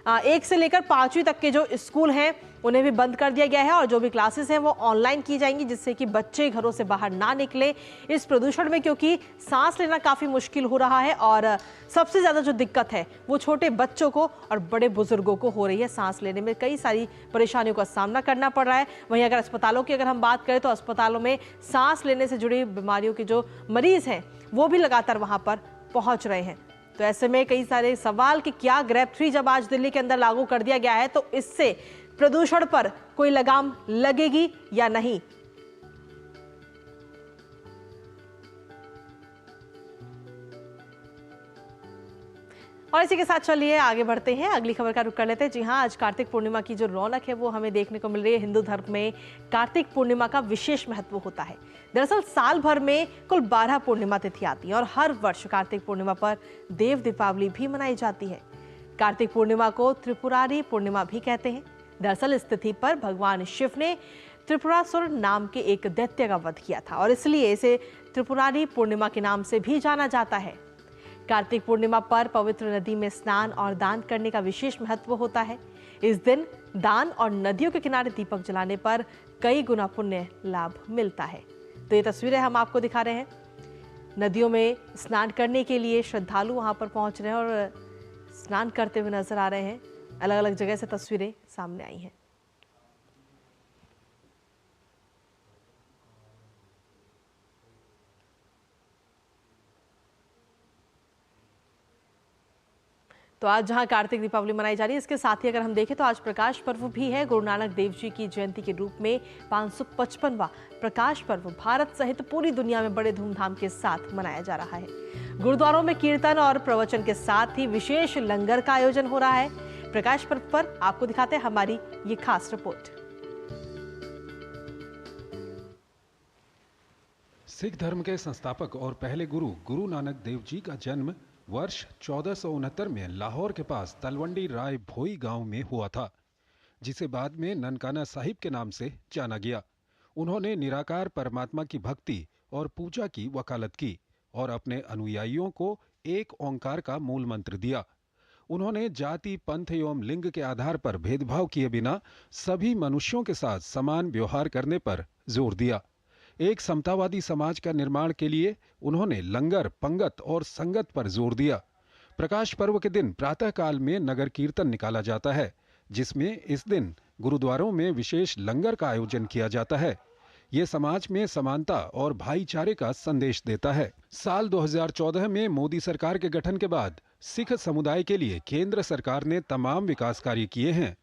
1 से लेकर 5वीं तक के जो स्कूल हैं उन्हें भी बंद कर दिया गया है और जो भी क्लासेस हैं वो ऑनलाइन की जाएंगी, जिससे कि बच्चे घरों से बाहर ना निकले इस प्रदूषण में, क्योंकि सांस लेना काफ़ी मुश्किल हो रहा है और सबसे ज़्यादा जो दिक्कत है वो छोटे बच्चों को और बड़े बुजुर्गों को हो रही है। सांस लेने में कई सारी परेशानियों का सामना करना पड़ रहा है। वहीं अगर अस्पतालों की अगर हम बात करें तो अस्पतालों में सांस लेने से जुड़ी बीमारियों के जो मरीज हैं वो भी लगातार वहाँ पर पहुँच रहे हैं। तो ऐसे में कई सारे सवाल कि क्या ग्रेप 3 जब आज दिल्ली के अंदर लागू कर दिया गया है तो इससे प्रदूषण पर कोई लगाम लगेगी या नहीं। और इसी के साथ चलिए आगे बढ़ते हैं, अगली खबर का रुख कर लेते हैं। जी हाँ, आज कार्तिक पूर्णिमा की जो रौनक है वो हमें देखने को मिल रही है। हिंदू धर्म में कार्तिक पूर्णिमा का विशेष महत्व होता है। दरअसल साल भर में कुल 12 पूर्णिमा तिथि आती है और हर वर्ष कार्तिक पूर्णिमा पर देव दीपावली भी मनाई जाती है। कार्तिक पूर्णिमा को त्रिपुरारी पूर्णिमा भी कहते हैं। दरअसल इस तिथि पर भगवान शिव ने त्रिपुरासुर नाम के एक दैत्य का वध किया था और इसलिए इसे त्रिपुरारी पूर्णिमा के नाम से भी जाना जाता है। कार्तिक पूर्णिमा पर पवित्र नदी में स्नान और दान करने का विशेष महत्व होता है। इस दिन दान और नदियों के किनारे दीपक जलाने पर कई गुना पुण्य लाभ मिलता है। तो ये तस्वीरें हम आपको दिखा रहे हैं। नदियों में स्नान करने के लिए श्रद्धालु वहां पर पहुंच रहे हैं और स्नान करते हुए नजर आ रहे हैं। अलग अलग जगह से तस्वीरें सामने आई हैं। तो आज जहां कार्तिक दीपावली मनाई जा रही है, इसके साथ ही अगर हम देखें तो आज प्रकाश पर्व भी है। गुरु नानक देव जी की जयंती के रूप में 555वां प्रकाश पर्व भारत सहित पूरी दुनिया में बड़े धूमधाम के साथ मनाया जा रहा है। गुरुद्वारों में कीर्तन और प्रवचन के साथ ही विशेष लंगर का आयोजन हो रहा है। प्रकाश पर्व पर आपको दिखाते हैं हमारी ये खास रिपोर्ट। सिख धर्म के संस्थापक और पहले गुरु गुरु नानक देव जी का जन्म वर्ष 1469 में लाहौर के पास तलवंडी राय भोई गांव में हुआ था, जिसे बाद में ननकाना साहिब के नाम से जाना गया। उन्होंने निराकार परमात्मा की भक्ति और पूजा की वकालत की और अपने अनुयायियों को एक ओंकार का मूल मंत्र दिया। उन्होंने जाति, पंथ एवं लिंग के आधार पर भेदभाव किए बिना सभी मनुष्यों के साथ समान व्यवहार करने पर जोर दिया। एक समतावादी समाज का निर्माण के लिए उन्होंने लंगर, पंगत और संगत पर जोर दिया। प्रकाश पर्व के दिन प्रातः काल में नगर कीर्तन निकाला जाता है, जिसमें इस दिन गुरुद्वारों में विशेष लंगर का आयोजन किया जाता है। ये समाज में समानता और भाईचारे का संदेश देता है। साल 2014 में मोदी सरकार के गठन के बाद सिख समुदाय के लिए केंद्र सरकार ने तमाम विकास कार्य किए हैं,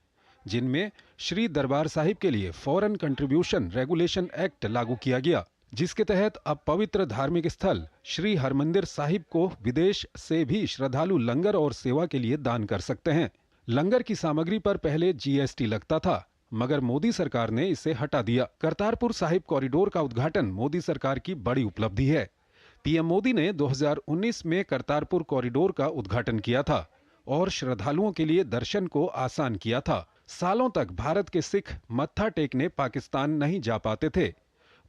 जिनमें श्री दरबार साहिब के लिए फॉरेन कंट्रीब्यूशन रेगुलेशन एक्ट लागू किया गया, जिसके तहत अब पवित्र धार्मिक स्थल श्री हरमंदिर साहिब को विदेश से भी श्रद्धालु लंगर और सेवा के लिए दान कर सकते हैं। लंगर की सामग्री पर पहले जीएसटी लगता था, मगर मोदी सरकार ने इसे हटा दिया। करतारपुर साहिब कॉरिडोर का उद्घाटन मोदी सरकार की बड़ी उपलब्धि है। पीएम मोदी ने 2019 में करतारपुर कॉरिडोर का उद्घाटन किया था और श्रद्धालुओं के लिए दर्शन को आसान किया था। सालों तक भारत के सिख मत्था टेकने पाकिस्तान नहीं जा पाते थे,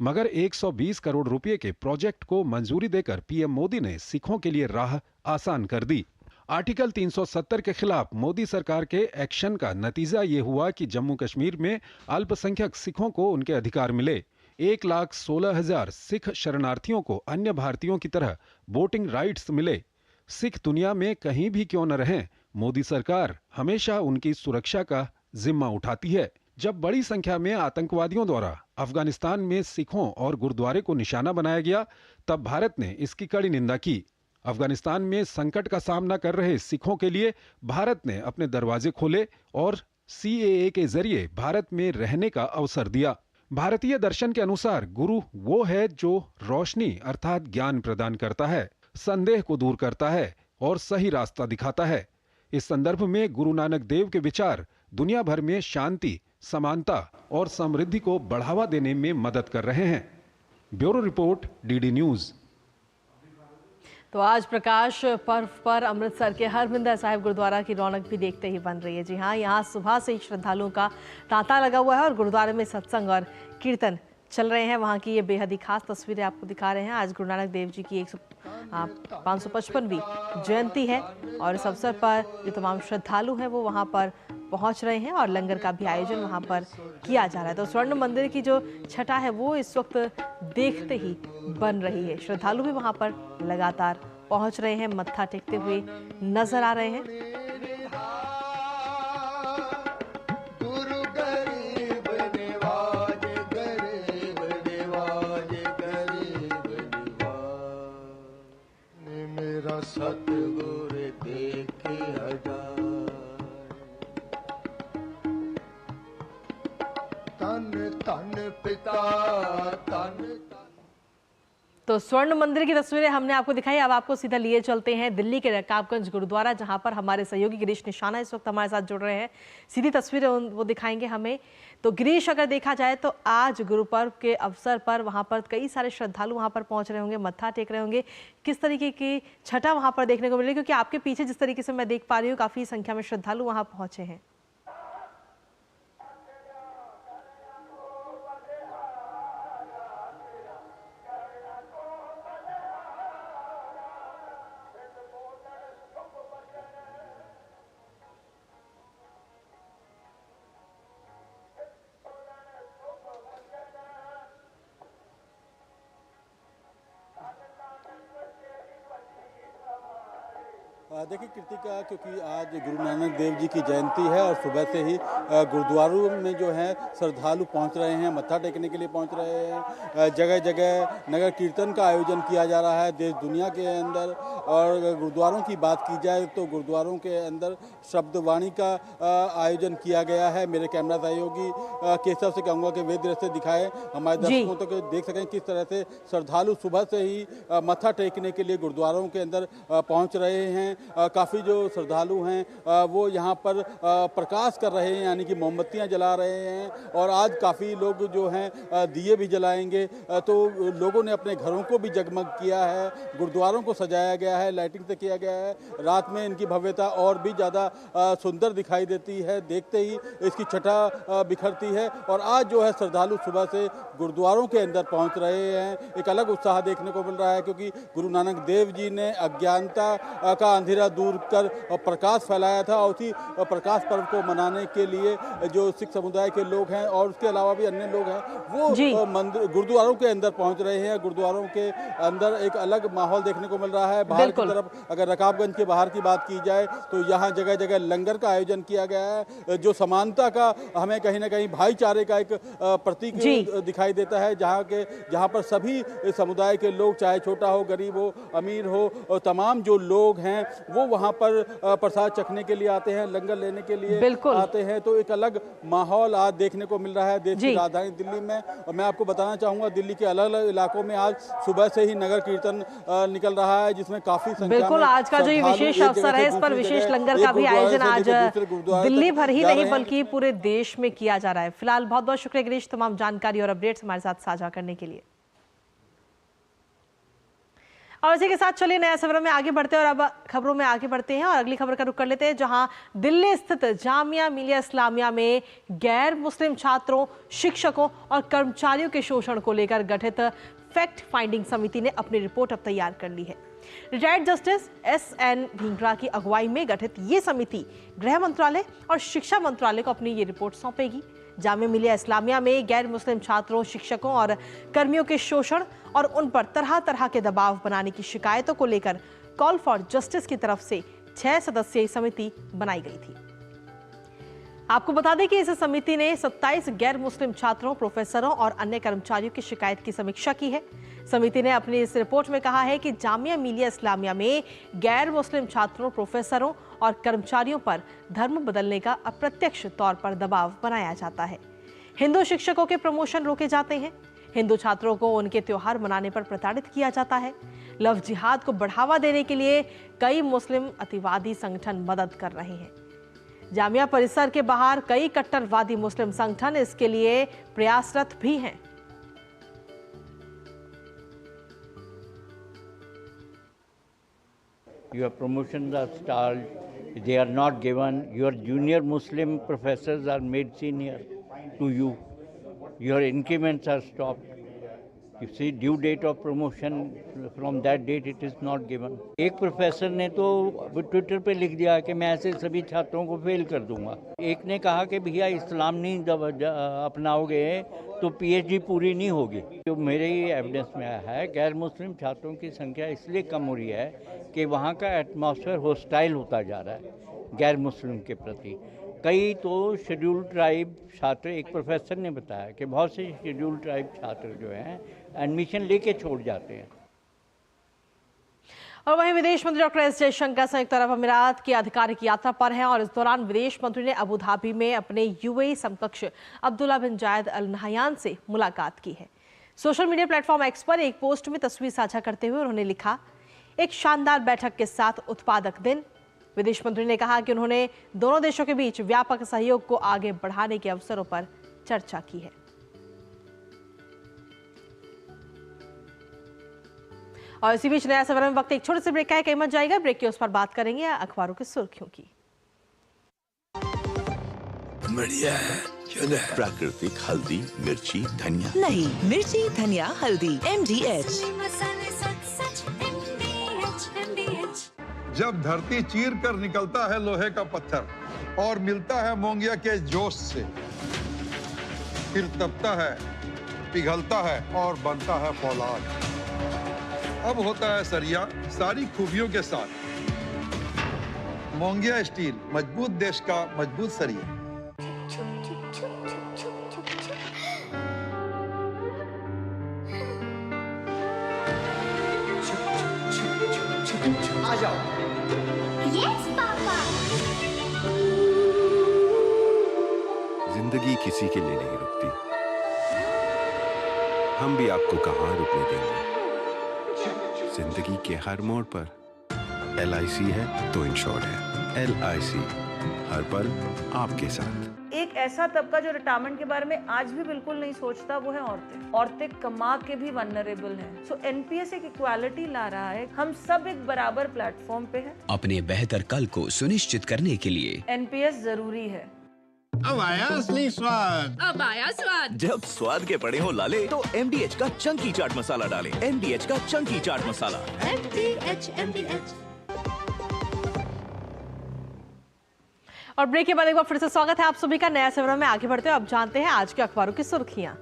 मगर 120 करोड़ रुपए के प्रोजेक्ट को मंजूरी देकर पीएम मोदी ने सिखों के लिए राह आसान कर दी। आर्टिकल 370 के खिलाफ मोदी सरकार के एक्शन का नतीजा ये हुआ कि जम्मू कश्मीर में अल्पसंख्यक सिखों को उनके अधिकार मिले। 1,16,000 सिख शरणार्थियों को अन्य भारतीयों की तरह वोटिंग राइट्स मिले। सिख दुनिया में कहीं भी क्यों न रहें, मोदी सरकार हमेशा उनकी सुरक्षा का जिम्मा उठाती है। जब बड़ी संख्या में आतंकवादियों द्वारा अफगानिस्तान में सिखों और गुरुद्वारे को निशाना बनाया गया, तब भारत ने इसकी कड़ी निंदा की। अफगानिस्तान में संकट का सामना कर रहे सिखों के लिए भारत ने अपने दरवाजे खोले और सीएए के जरिए भारत में रहने का अवसर दिया। भारतीय दर्शन के अनुसार गुरु वो है जो रोशनी अर्थात ज्ञान प्रदान करता है, संदेह को दूर करता है और सही रास्ता दिखाता है। इस संदर्भ में गुरु नानक देव के विचार दुनिया भर में शांति, समानता और समृद्धि को बढ़ावा देने में मदद कर रहे हैं। Bureau report, DD news. तो आज प्रकाश पर्व पर अमृतसर के हरमिंदर साहिब गुरुद्वारा की रौनक भी देखते ही बन रही है। जी हाँ, यहाँ सुबह से ही श्रद्धालुओं का तांता लगा हुआ है और गुरुद्वारे में सत्संग और कीर्तन चल रहे हैं। वहाँ की ये बेहद ही खास तस्वीरें आपको दिखा रहे हैं। आज गुरु नानक देव जी की 555वीं जयंती है और इस अवसर पर जो तमाम श्रद्धालु हैं वो वहाँ पर पहुँच रहे हैं और लंगर का भी आयोजन वहाँ पर किया जा रहा है। तो स्वर्ण मंदिर की जो छटा है वो इस वक्त देखते ही बन रही है। श्रद्धालु भी वहाँ पर लगातार पहुँच रहे हैं, मत्था टेकते हुए नजर आ रहे हैं। सतगुर देखे तन तन पिता तन। तो स्वर्ण मंदिर की तस्वीरें हमने आपको दिखाई। अब आपको सीधा लिए चलते हैं दिल्ली के रकाबगंज गुरुद्वारा, जहां पर हमारे सहयोगी गिरीश निशाना इस वक्त हमारे साथ जुड़ रहे हैं। सीधी तस्वीरें वो दिखाएंगे हमें। तो गिरीश, अगर देखा जाए तो आज गुरु पर्व के अवसर पर वहां पर कई सारे श्रद्धालु वहां पर पहुंच रहे होंगे, मत्था टेक रहे होंगे। किस तरीके की छठा वहां पर देखने को मिल रही है, क्योंकि आपके पीछे जिस तरीके से मैं देख पा रही हूँ काफी संख्या में श्रद्धालु वहां पहुंचे हैं। देखिए कृतिका, क्योंकि आज गुरु नानक देव जी की जयंती है और सुबह से ही गुरुद्वारों में जो है श्रद्धालु पहुंच रहे हैं, मत्था टेकने के लिए पहुंच रहे हैं। जगह जगह नगर कीर्तन का आयोजन किया जा रहा है देश दुनिया के अंदर। और गुरुद्वारों की बात की जाए तो गुरुद्वारों के अंदर शब्दवाणी का आयोजन किया गया है। मेरे कैमरा सहयोगी केशव से कहूँगा कि वे दृश्य दिखाए हमारे दर्शकों तक, देख सकें किस तरह से श्रद्धालु सुबह से ही मत्था टेकने के लिए गुरुद्वारों के अंदर पहुँच रहे हैं। काफ़ी जो श्रद्धालु हैं वो यहाँ पर प्रकाश कर रहे हैं, यानी कि मोमबत्तियाँ जला रहे हैं। और आज काफ़ी लोग जो हैं दिए भी जलाएंगे। तो लोगों ने अपने घरों को भी जगमग किया है, गुरुद्वारों को सजाया गया है, लाइटिंग से किया गया है। रात में इनकी भव्यता और भी ज़्यादा सुंदर दिखाई देती है, देखते ही इसकी छटा बिखरती है। और आज जो है श्रद्धालु सुबह से गुरुद्वारों के अंदर पहुँच रहे हैं। एक अलग उत्साह देखने को मिल रहा है, क्योंकि गुरु नानक देव जी ने अज्ञानता का अंधेरा दूर कर प्रकाश फैलाया था। और उसी प्रकाश पर्व को मनाने के लिए जो सिख समुदाय के लोग हैं और उसके अलावा भी अन्य लोग हैं वो मंदिर गुरुद्वारों के अंदर पहुंच रहे हैं। गुरुद्वारों के अंदर एक अलग माहौल देखने को मिल रहा है। बाहर की तरफ अगर रकाबगंज के बाहर की बात की जाए तो यहाँ जगह जगह लंगर का आयोजन किया गया है, जो समानता का हमें कहीं ना कहीं भाईचारे का एक प्रतीक दिखाई देता है। जहाँ पर सभी समुदाय के लोग, चाहे छोटा हो, गरीब हो, अमीर हो, और तमाम जो लोग हैं वो वहाँ पर प्रसाद चखने के लिए आते हैं, लंगर लेने के लिए आते हैं। तो एक अलग माहौल आज देखने को मिल रहा है देश की राजधानी दिल्ली में। और मैं आपको बताना चाहूँगा दिल्ली के अलग अलग इलाकों में आज सुबह से ही नगर कीर्तन निकल रहा है, जिसमें काफी संख्या में आज का जो विशेष अवसर है, इस पर विशेष लंगर का भी आयोजन आज दिल्ली भर ही नहीं बल्कि पूरे देश में किया जा रहा है। फिलहाल बहुत बहुत शुक्रिया गिरीश, तमाम जानकारी और अपडेट्स हमारे साथ साझा करने के लिए। और इसी के साथ चलिए नया सफर में आगे बढ़ते हैं और अब खबरों में आगे बढ़ते हैं और अगली खबर का रुख कर लेते हैं, जहां दिल्ली स्थित जामिया मिलिया इस्लामिया में गैर मुस्लिम छात्रों, शिक्षकों और कर्मचारियों के शोषण को लेकर गठित फैक्ट फाइंडिंग समिति ने अपनी रिपोर्ट अब तैयार कर ली है। Retired justice SN. ढींगरा की अगुवाई में गठित ये समिति गृह मंत्रालय और शिक्षा मंत्रालय को अपनी ये रिपोर्ट सौंपेगी। जामिया मिलिया इस्लामिया में गैर मुस्लिम छात्रों, शिक्षकों और कर्मियों के शोषण और उन पर तरह तरह के दबाव बनाने की शिकायतों को लेकर कॉल फॉर जस्टिस की तरफ से 6 सदस्यीय समिति बनाई गई थी। आपको बता दें कि इस समिति ने 27 गैर मुस्लिम छात्रों, प्रोफेसरों और अन्य कर्मचारियों की शिकायत की समीक्षा की है। समिति ने अपनी इस रिपोर्ट में कहा है कि जामिया मिलिया इस्लामिया में गैर मुस्लिम छात्रों, प्रोफेसरों और कर्मचारियों पर धर्म बदलने का अप्रत्यक्ष तौर पर दबाव बनाया जाता है। हिंदू शिक्षकों के प्रमोशन रोके जाते हैं। हिंदू छात्रों को उनके त्योहार मनाने पर प्रताड़ित किया जाता है। लव जिहाद को बढ़ावा देने के लिए कई मुस्लिम अतिवादी संगठन मदद कर रहे हैं। जामिया परिसर के बाहर कई कट्टरवादी मुस्लिम संगठन इसके लिए प्रयासरत भी हैं। Your promotions are stalled, they are not given, your junior Muslim professors are made senior to you, your increments are stopped. You see, due date of promotion, from that date it is not given. एक professor ने तो Twitter पे लिख दिया कि मैं ऐसे सभी छात्रों को फेल कर दूंगा। एक ने कहा कि भैया इस्लाम नहीं अपनाओगे तो पीएचडी पूरी नहीं होगी। जो मेरे ही एविडेंस में आया है, गैर मुस्लिम छात्रों की संख्या इसलिए कम हो रही है कि वहाँ का एटमॉस्फेयर हॉस्टाइल होता जा रहा है गैर मुस्लिम के प्रति। कई तो शेड्यूल्ड ट्राइब छात्र, एक प्रोफेसर ने बताया कि बहुत से शेड्यूल्ड ट्राइब छात्र जो हैं एडमिशन लेके छोड़ जाते हैं। और वहीं विदेश मंत्री डॉक्टर एस जयशंकर संयुक्त अरब अमीरात की आधिकारिक यात्रा पर हैं और इस दौरान विदेश मंत्री ने अबू धाबी में अपने यूएई समकक्ष अब्दुल्ला बिन जायद अल नहयान से मुलाकात की है। सोशल मीडिया प्लेटफॉर्म एक्स पर एक पोस्ट में तस्वीर साझा करते हुए उन्होंने लिखा, एक शानदार बैठक के साथ उत्पादक दिन। विदेश मंत्री ने कहा कि उन्होंने दोनों देशों के बीच व्यापक सहयोग को आगे बढ़ाने के अवसरों पर चर्चा की है। और इसी बीच नया सवेरा में वक्त एक छोटे से ब्रेक का है, कहीं मत जाएगा। ब्रेक के उस पर बात करेंगे अखबारों की सुर्खियों की। बढ़िया है, प्राकृतिक हल्दी, मिर्ची, धनिया। नहीं, मिर्ची, धनिया, हल्दी, MDH। जब धरती चीर कर निकलता है लोहे का पत्थर और मिलता है मोंगिया के जोश से, फिर तपता है, पिघलता है और बनता है फौलाद। अब होता है सरिया सारी खूबियों के साथ। मोंगिया स्टील, मजबूत देश का मजबूत सरिया। आ जाओ। Yes papa. जिंदगी किसी के लिए नहीं रुकती, हम भी आपको कहाँ रुकने देंगे। जिंदगी के हर मोड़ पर LIC है तो इंश्योर्ड है। LIC, हर पल आपके साथ। एक ऐसा तबका जो रिटायरमेंट के बारे में आज भी बिल्कुल नहीं सोचता, वो है औरतें। औरतें कमा के भी वल्नरेबल हैं। सो NPS एक इक्वालिटी ला रहा है, हम सब एक बराबर प्लेटफॉर्म पे हैं। अपने बेहतर कल को सुनिश्चित करने के लिए NPS जरूरी है। अब आया असली स्वाद। अब आया स्वाद। जब स्वाद के पड़े हो लाले तो MDH का चंकी चाट मसाला डालें। MDH का चंकी चाट मसाला। MDH। और ब्रेक के बाद एक बार फिर से स्वागत है आप सभी का नया सवेरा में। आगे बढ़ते हैं, अब जानते हैं आज के अखबारों की सुर्खियां।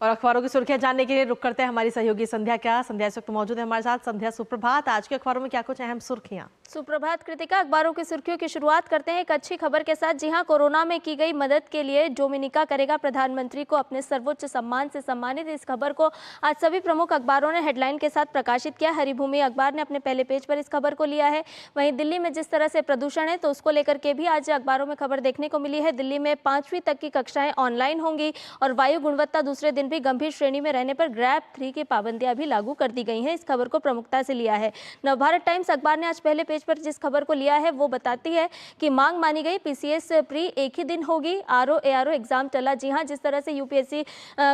और अखबारों की सुर्खियां जानने के लिए रुक करते हैं हमारी सहयोगी संध्या क्या। संध्या इस वक्त मौजूद है हमारे साथ। संध्या, सुप्रभात। आज के अखबारों में क्या कुछ अहम सुर्खियां? सुप्रभात कृतिका। अखबारों की सुर्खियों की शुरुआत करते हैं एक अच्छी खबर के साथ। जी हां, कोरोना में की गई मदद के लिए डोमिनिका करेगा प्रधानमंत्री को अपने सर्वोच्च सम्मान से सम्मानित। इस खबर को आज सभी प्रमुख अखबारों ने हेडलाइन के साथ प्रकाशित किया। हरिभूमि अखबार ने अपने पहले पेज पर इस खबर को लिया है। वहीं दिल्ली में जिस तरह से प्रदूषण है तो उसको लेकर के भी आज अखबारों में खबर देखने को मिली है। दिल्ली में 5वीं तक की कक्षाएं ऑनलाइन होंगी और वायु गुणवत्ता दूसरे दिन भी गंभीर श्रेणी में रहने पर ग्रैब 3 की पाबंदियां भी लागू कर दी गई हैं। इस खबर को प्रमुखता से लिया है। नवभारत टाइम्स अखबार ने आज पहले पेज पर जिस खबर को लिया है वो बताती है कि मांग मानी गई, PCS प्री एक ही दिन होगी, RO ARO एग्जाम टला। जी हां, जिस तरह से UPSC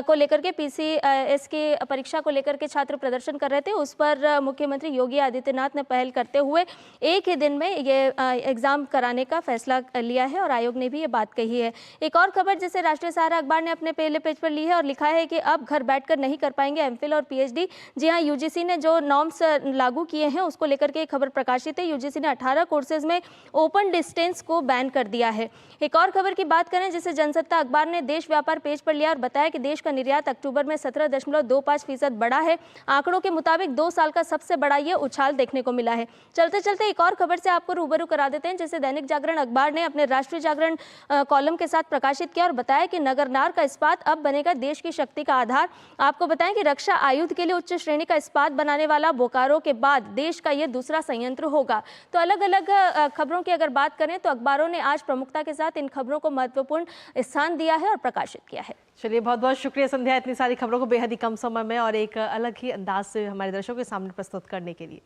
को लेकर के PCS की परीक्षा को लेकर के छात्र प्रदर्शन कर रहे थे, उस पर मुख्यमंत्री योगी आदित्यनाथ ने पहल करते हुए एक ही दिन में ये एग्जाम कराने का फैसला लिया है और आयोग ने भी ये बात कही है। एक और खबर जिसे राष्ट्रीय सहारा अखबार ने अपने पहले पेज पर ली है और लिखा है कि अब घर बैठकर नहीं कर पाएंगे MPhil और PhD। जी हां, UGC ने जो नॉर्म्स लागू किए हैं उसको लेकर के खबर प्रकाशित है। UGC ने 18 कोर्सेज में ओपन डिस्टेंस को बैन कर दिया है। एक और खबर की बात करें जिसे जनसत्ता अखबार ने देश व्यापार पेज पर लिया और बताया कि देश का निर्यात अक्टूबर में 17.25% बढ़ा है। आंकड़ों के मुताबिक 2 साल का सबसे बड़ा ये उछाल देखने को मिला है। चलते चलते एक और खबर से आपको रूबरू करा देते हैं जिसे दैनिक जागरण अखबार ने अपने राष्ट्रीय जागरण कॉलम के साथ प्रकाशित किया और बताया कि नगरनार का इस्पात अब बनेगा देश की शक्ति का आधार। आपको बताएं कि रक्षा आयुध के लिए उच्च श्रेणी का इस्पात बनाने वाला बोकारो के बाद देश का यह दूसरा संयंत्र होगा। तो अलग अलग खबरों की अगर बात करें तो अखबारों ने आज प्रमुखता के साथ इन खबरों को महत्वपूर्ण स्थान दिया है और प्रकाशित किया है। चलिए, बहुत बहुत शुक्रिया संध्या, इतनी सारी खबरों को बेहद ही कम समय में और एक अलग ही अंदाज से हमारे दर्शकों के सामने प्रस्तुत करने के लिए।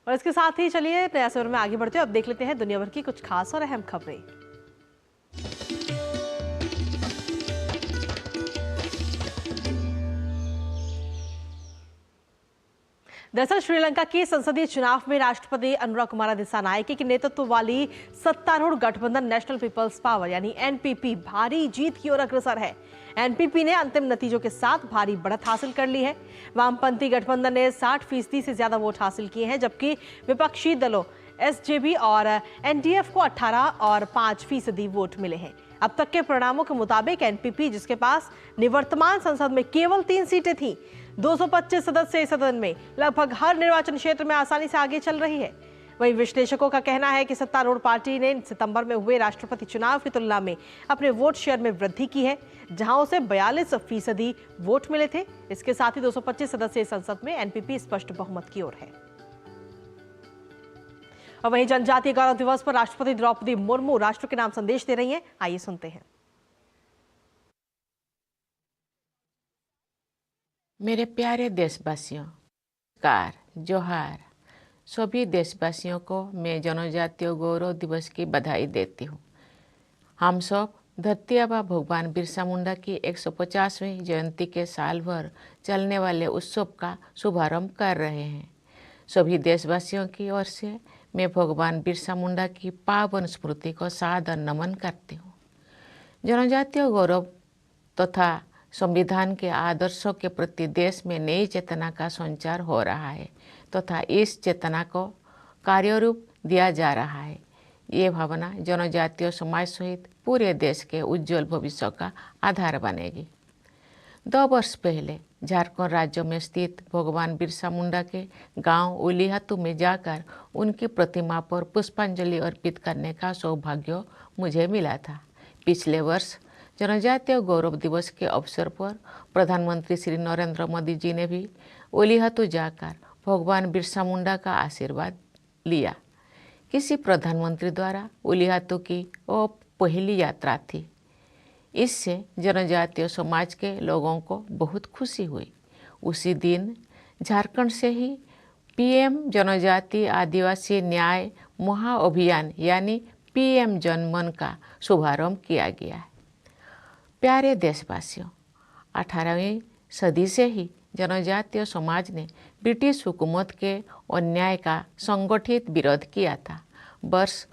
और इसके साथ ही चलिए नया सवेरा में आगे बढ़ते हैं। अब देख लेते हैं दुनिया भर की कुछ खास और अहम खबरें। दरअसल श्रीलंका के संसदीय चुनाव में राष्ट्रपति अनुरा कुमारा दिसानायके के नेतृत्व वाली सत्तारूढ़ गठबंधन नेशनल पीपल्स पावर यानी NPP भारी जीत की ओर अग्रसर है। NPP ने अंतिम नतीजों के साथ भारी बढ़त हासिल कर ली है। वामपंथी गठबंधन ने 60% से ज्यादा वोट हासिल किए हैं, जबकि विपक्षी दलों SJB और NDF को 18 और 5% वोट मिले हैं। अब तक के परिणामों के मुताबिक NPP, जिसके पास निवर्तमान संसद में केवल 3 सीटें थीं, 225 सदस्य सदन में लगभग हर निर्वाचन क्षेत्र में आसानी से आगे चल रही है। वहीं विश्लेषकों का कहना है कि सत्तारूढ़ पार्टी ने सितंबर में हुए राष्ट्रपति चुनाव की तुलना में अपने वोट शेयर में वृद्धि की है, जहां उसे 42% वोट मिले थे। इसके साथ ही 225 सदस्यीय संसद में NPP स्पष्ट बहुमत की ओर है। और वहीं जनजातीय गौरव दिवस पर राष्ट्रपति द्रौपदी मुर्मू राष्ट्र के नाम संदेश दे रही हैं। आइए सुनते हैं। मेरे प्यारे देशवासियों, कार जोहार। सभी देशवासियों को मैं जनजातीय गौरव दिवस की बधाई देती हूँ। हम सब धरती आबा भगवान बिरसा मुंडा की 150वीं जयंती के साल भर चलने वाले उत्सव का शुभारंभ कर रहे हैं। सभी देशवासियों की ओर से मैं भगवान बिरसा मुंडा की पावन स्मृति को सादर नमन करती हूँ। जनजातीय गौरव तथा संविधान के आदर्शों के प्रति देश में नई चेतना का संचार हो रहा है तथा इस चेतना को कार्यरूप दिया जा रहा है। ये भावना जनजातीय समाज सहित पूरे देश के उज्जवल भविष्य का आधार बनेगी। 2 वर्ष पहले झारखंड राज्य में स्थित भगवान बिरसा मुंडा के गांव उलीहातू में जाकर उनकी प्रतिमा पर पुष्पांजलि अर्पित करने का सौभाग्य मुझे मिला था। पिछले वर्ष जनजातीय गौरव दिवस के अवसर पर प्रधानमंत्री श्री नरेंद्र मोदी जी ने भी उलीहातू जाकर भगवान बिरसा मुंडा का आशीर्वाद लिया। किसी प्रधानमंत्री द्वारा उलीहातू की वो पहली यात्रा थी। इससे जनजातीय समाज के लोगों को बहुत खुशी हुई। उसी दिन झारखंड से ही पीएम जनजातीय आदिवासी न्याय महाअभियान यानी पीएम जनमन का शुभारंभ किया गया है। प्यारे देशवासियों, 18वीं सदी से ही जनजातीय समाज ने ब्रिटिश हुकूमत के अन्याय का संगठित विरोध किया था। वर्ष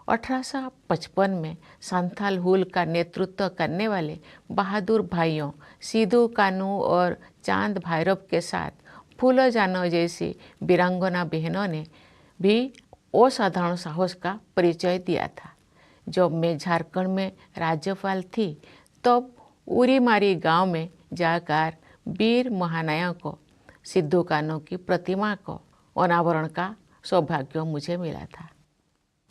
1855 में संथाल हुल का नेतृत्व करने वाले बहादुर भाइयों सिद्धू कानू और चांद भैरव के साथ फूलो जानो जैसी वीरांगना बहनों ने भी असाधारण साहस का परिचय दिया था। जब मैं झारखंड में राज्यपाल थी तब उरीमारी गांव में जाकर वीर महानायकों सिद्धू कानू की प्रतिमा को अनावरण का सौभाग्य मुझे मिला था।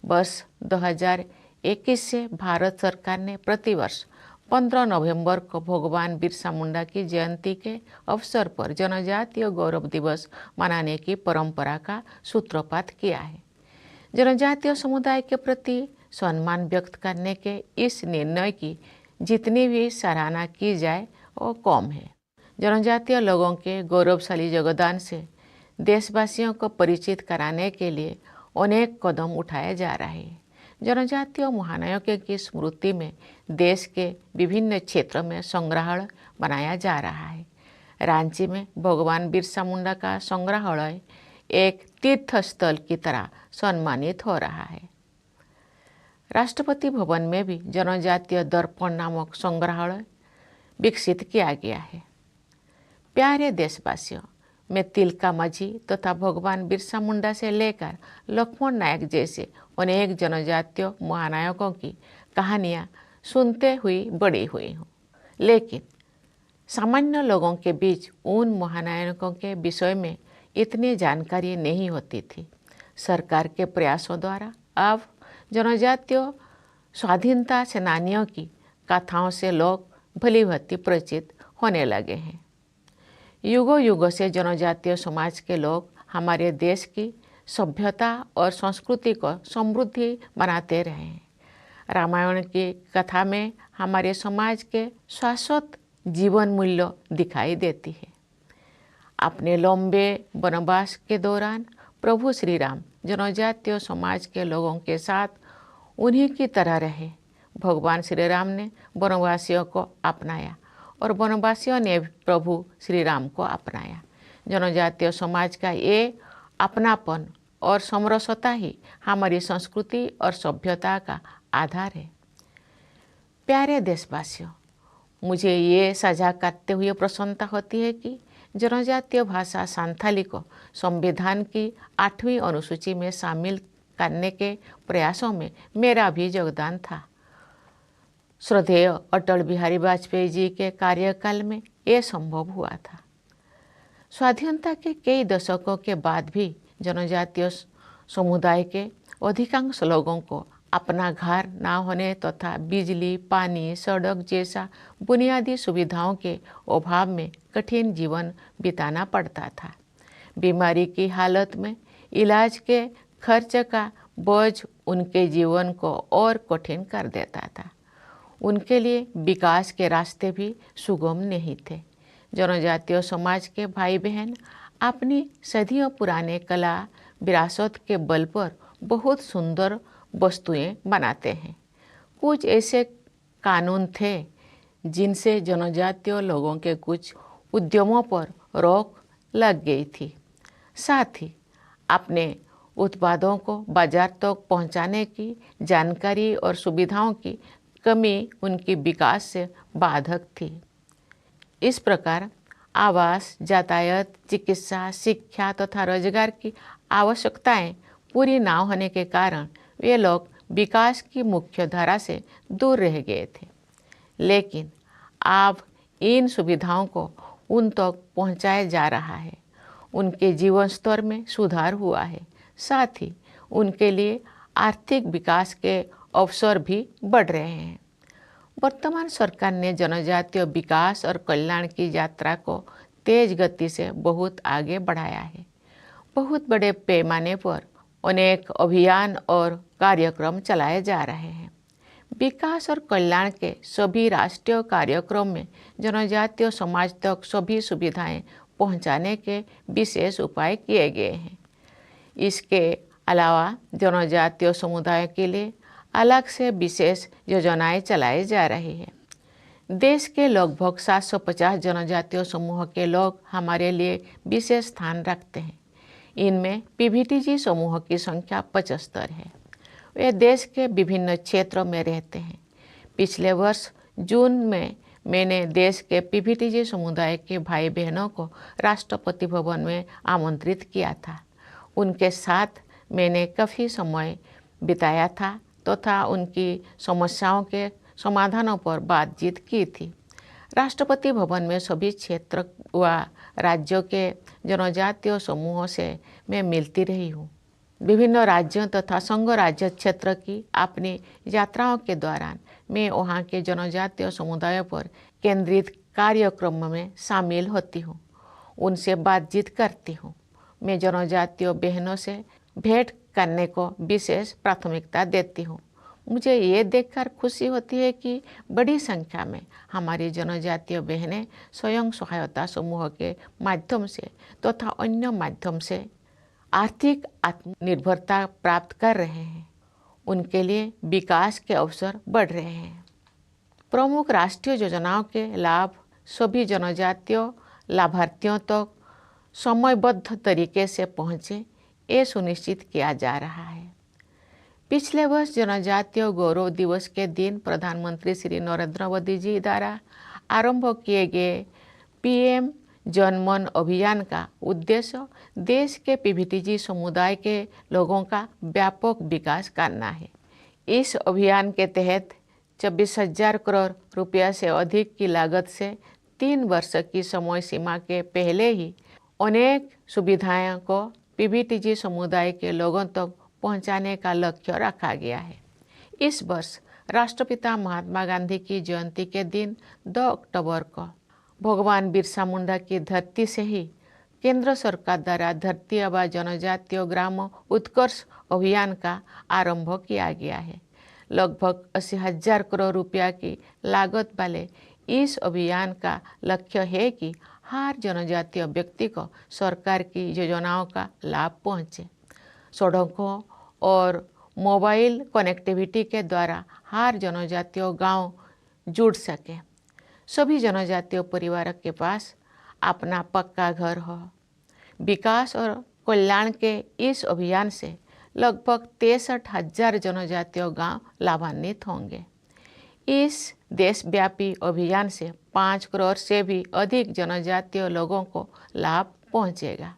वर्ष 2021 से भारत सरकार ने प्रतिवर्ष 15 नवंबर को भगवान बिरसा मुंडा की जयंती के अवसर पर जनजातीय गौरव दिवस मनाने की परंपरा का सूत्रपात किया है। जनजातीय समुदाय के प्रति सम्मान व्यक्त करने के इस निर्णय की जितनी भी सराहना की जाए वो कम है। जनजातीय लोगों के गौरवशाली योगदान से देशवासियों को परिचित कराने के लिए अनेक कदम उठाए जा रहे हैं। जनजातीय महानायकों की स्मृति में देश के विभिन्न क्षेत्रों में संग्रहालय बनाया जा रहा है। रांची में भगवान बिरसा मुंडा का संग्रहालय एक तीर्थ स्थल की तरह सम्मानित हो रहा है। राष्ट्रपति भवन में भी जनजातीय दर्पण नामक संग्रहालय विकसित किया गया है। प्यारे देशवासियों, मैं तिलका माझी तथा भगवान बिरसा मुंडा से लेकर लक्ष्मण नायक जैसे अनेक जनजातीय महानायकों की कहानियाँ सुनते हुई बड़ी हुई हूँ, लेकिन सामान्य लोगों के बीच उन महानायकों के विषय में इतनी जानकारी नहीं होती थी। सरकार के प्रयासों द्वारा अब जनजातीय स्वाधीनता सेनानियों की कथाओं से लोग भली भांति परिचित होने लगे हैं। युगों युगों से जनजातीय समाज के लोग हमारे देश की सभ्यता और संस्कृति को समृद्धि बनाते रहे हैं। रामायण की कथा में हमारे समाज के शाश्वत जीवन मूल्य दिखाई देती है। अपने लंबे वनवास के दौरान प्रभु श्री राम जनजातीय समाज के लोगों के साथ उन्हीं की तरह रहे। भगवान श्री राम ने वनवासियों को अपनाया और वनवासियों ने प्रभु श्री राम को अपनाया। जनजातीय समाज का ये अपनापन और समरसता ही हमारी संस्कृति और सभ्यता का आधार है। प्यारे देशवासियों, मुझे ये साझा करते हुए प्रसन्नता होती है कि जनजातीय भाषा संथाली को संविधान की 8वीं अनुसूची में शामिल करने के प्रयासों में मेरा भी योगदान था। श्रद्धेय अटल बिहारी वाजपेयी जी के कार्यकाल में ये संभव हुआ था। स्वाधीनता के कई दशकों के बाद भी जनजातीय समुदाय के अधिकांश लोगों को अपना घर न होने तथा बिजली, पानी, सड़क जैसा बुनियादी सुविधाओं के अभाव में कठिन जीवन बिताना पड़ता था। बीमारी की हालत में इलाज के खर्च का बोझ उनके जीवन को और कठिन कर देता था। उनके लिए विकास के रास्ते भी सुगम नहीं थे। जनजातीय समाज के भाई बहन अपनी सदियों पुराने कला विरासत के बल पर बहुत सुंदर वस्तुएं बनाते हैं। कुछ ऐसे कानून थे जिनसे जनजातीय लोगों के कुछ उद्यमों पर रोक लग गई थी। साथ ही अपने उत्पादों को बाजार तक पहुंचाने की जानकारी और सुविधाओं की कमी उनकी विकास से बाधक थी। इस प्रकार आवास, यातायात, चिकित्सा, शिक्षा तथा रोजगार की आवश्यकताएं पूरी ना होने के कारण वे लोग विकास की मुख्य धारा से दूर रह गए थे। लेकिन अब इन सुविधाओं को उन तक पहुंचाया जा रहा है। उनके जीवन स्तर में सुधार हुआ है। साथ ही उनके लिए आर्थिक विकास के अवसर भी बढ़ रहे हैं। वर्तमान सरकार ने जनजातीय विकास और कल्याण की यात्रा को तेज गति से बहुत आगे बढ़ाया है। बहुत बड़े पैमाने पर अनेक अभियान और कार्यक्रम चलाए जा रहे हैं। विकास और कल्याण के सभी राष्ट्रीय कार्यक्रम में जनजातीय समाज तक सभी सुविधाएं पहुंचाने के विशेष उपाय किए गए हैं। इसके अलावा जनजातीय समुदाय के लिए अलग से विशेष योजनाएं चलाई जा रही है। देश के लगभग 750 जनजातीय समूह के लोग हमारे लिए विशेष स्थान रखते हैं। इनमें पीवीटीजी समूह की संख्या 75 है। वे देश के विभिन्न क्षेत्रों में रहते हैं। पिछले वर्ष जून में मैंने देश के पीवीटीजी समुदाय के भाई बहनों को राष्ट्रपति भवन में आमंत्रित किया था। उनके साथ मैंने काफ़ी समय बिताया था तथा उनकी समस्याओं के समाधानों पर बातचीत की थी। राष्ट्रपति भवन में सभी क्षेत्र व राज्यों के जनजातीय समूहों से मैं मिलती रही हूँ। विभिन्न राज्यों तथा संघ राज्य क्षेत्र की अपनी यात्राओं के दौरान मैं वहाँ के जनजातीय समुदायों पर केंद्रित कार्यक्रम में शामिल होती हूँ। उनसे बातचीत करती हूँ। मैं जनजातीय बहनों से भेंट करने को विशेष प्राथमिकता देती हूँ। मुझे ये देखकर खुशी होती है कि बड़ी संख्या में हमारी जनजातीय बहनें स्वयं सहायता समूह के माध्यम से तथा अन्य माध्यम से आर्थिक आत्मनिर्भरता प्राप्त कर रहे हैं। उनके लिए विकास के अवसर बढ़ रहे हैं। प्रमुख राष्ट्रीय योजनाओं के लाभ सभी जनजातीय लाभार्थियों तक समयबद्ध तरीके से पहुँचे, ये सुनिश्चित किया जा रहा है। पिछले वर्ष जनजातीय गौरव दिवस के दिन प्रधानमंत्री श्री नरेंद्र मोदी जी द्वारा आरंभ किए गए पीएम जनमन अभियान का उद्देश्य देश के पीवीटीजी समुदाय के लोगों का व्यापक विकास करना है। इस अभियान के तहत 24,000 करोड़ रुपया से अधिक की लागत से 3 वर्ष की समय सीमा के पहले ही अनेक सुविधाओं को पीवीटीजी समुदाय के लोगों तक पहुंचाने का लक्ष्य रखा गया है। इस वर्ष राष्ट्रपिता महात्मा गांधी की जयंती के दिन 2 अक्टूबर को भगवान बिरसा मुंडा की धरती से ही केंद्र सरकार द्वारा धरती आबा जनजातीय ग्राम उत्कर्ष अभियान का आरंभ किया गया है। लगभग 80,000 करोड़ रुपया की लागत वाले इस अभियान का लक्ष्य है कि हर जनजातीय व्यक्ति को सरकार की योजनाओं का लाभ पहुंचे। सड़कों और मोबाइल कनेक्टिविटी के द्वारा हर जनजातीय गांव जुड़ सके। सभी जनजातीय परिवारों के पास अपना पक्का घर हो। विकास और कल्याण के इस अभियान से लगभग 63,000 जनजातीय गांव लाभान्वित होंगे। इस देशव्यापी अभियान से 5 करोड़ से भी अधिक जनजातीय लोगों को लाभ पहुंचेगा।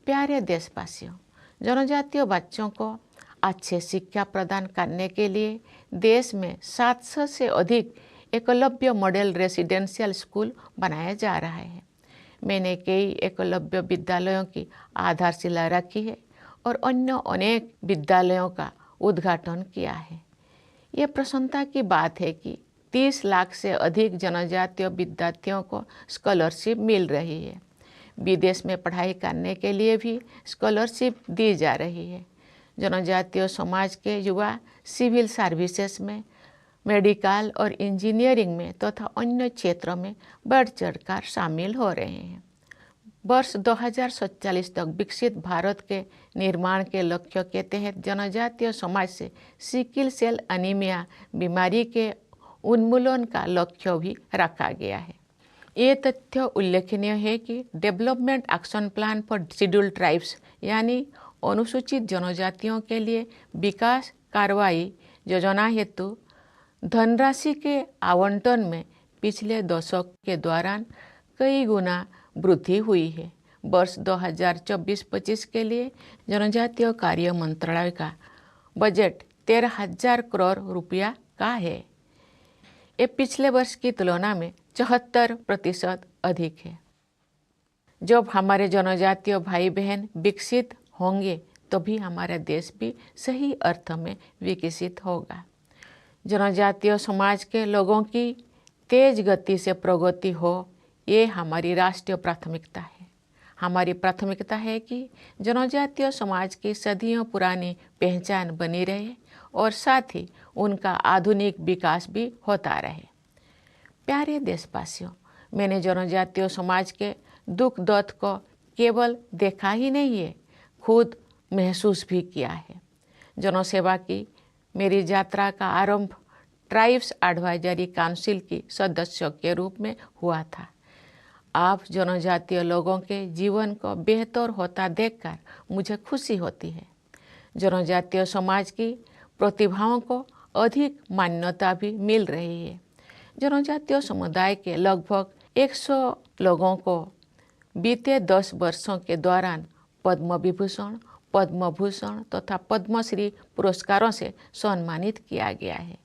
प्यारे देशवासियों, जनजातीय बच्चों को अच्छे शिक्षा प्रदान करने के लिए देश में 700 से अधिक एकलव्य मॉडल रेसिडेंशियल स्कूल बनाया जा रहा है। मैंने कई एकलव्य विद्यालयों की आधारशिला रखी है और अन्य अनेक विद्यालयों का उद्घाटन किया है। ये प्रसन्नता की बात है कि 30 लाख से अधिक जनजातीय विद्यार्थियों को स्कॉलरशिप मिल रही है। विदेश में पढ़ाई करने के लिए भी स्कॉलरशिप दी जा रही है। जनजातीय समाज के युवा सिविल सर्विसेज में, मेडिकल और इंजीनियरिंग में तथा अन्य क्षेत्रों में बढ़ चढ़कर शामिल हो रहे हैं। वर्ष 2047 तक विकसित भारत के निर्माण के लक्ष्य के तहत जनजातीय समाज से सिकल सेल एनीमिया बीमारी के उन्मूलन का लक्ष्य भी रखा गया है। ये तथ्य उल्लेखनीय है कि development action plan for scheduled tribes यानी अनुसूचित जनजातियों के लिए विकास कार्रवाई योजना हेतु धनराशि के आवंटन में पिछले दशक के दौरान कई गुना वृद्धि हुई है। वर्ष 2024-25 के लिए जनजातीय कार्य मंत्रालय का बजट 13,000 करोड़ रुपया का है। ये पिछले वर्ष की तुलना में 74% अधिक है। जब हमारे जनजातीय भाई बहन विकसित होंगे तभी हमारा देश भी सही अर्थ में विकसित होगा। जनजातीय समाज के लोगों की तेज गति से प्रगति हो, ये हमारी राष्ट्रीय प्राथमिकता है। हमारी प्राथमिकता है कि जनजातीय समाज की सदियों पुरानी पहचान बनी रहे और साथ ही उनका आधुनिक विकास भी होता रहे। प्यारे देशवासियों, मैंने जनजातीय समाज के दुख दर्द को केवल देखा ही नहीं है, खुद महसूस भी किया है। जनसेवा की मेरी यात्रा का आरंभ ट्राइब्स एडवाइजरी काउंसिल की सदस्य के रूप में हुआ था। आप जनजातीय लोगों के जीवन को बेहतर होता देखकर मुझे खुशी होती है। जनजातीय समाज की प्रतिभाओं को अधिक मान्यता भी मिल रही है। जनजातीय समुदाय के लगभग 100 लोगों को बीते 10 वर्षों के दौरान पद्म विभूषण, पद्म भूषण तथा पद्मश्री पुरस्कारों से सम्मानित किया गया है।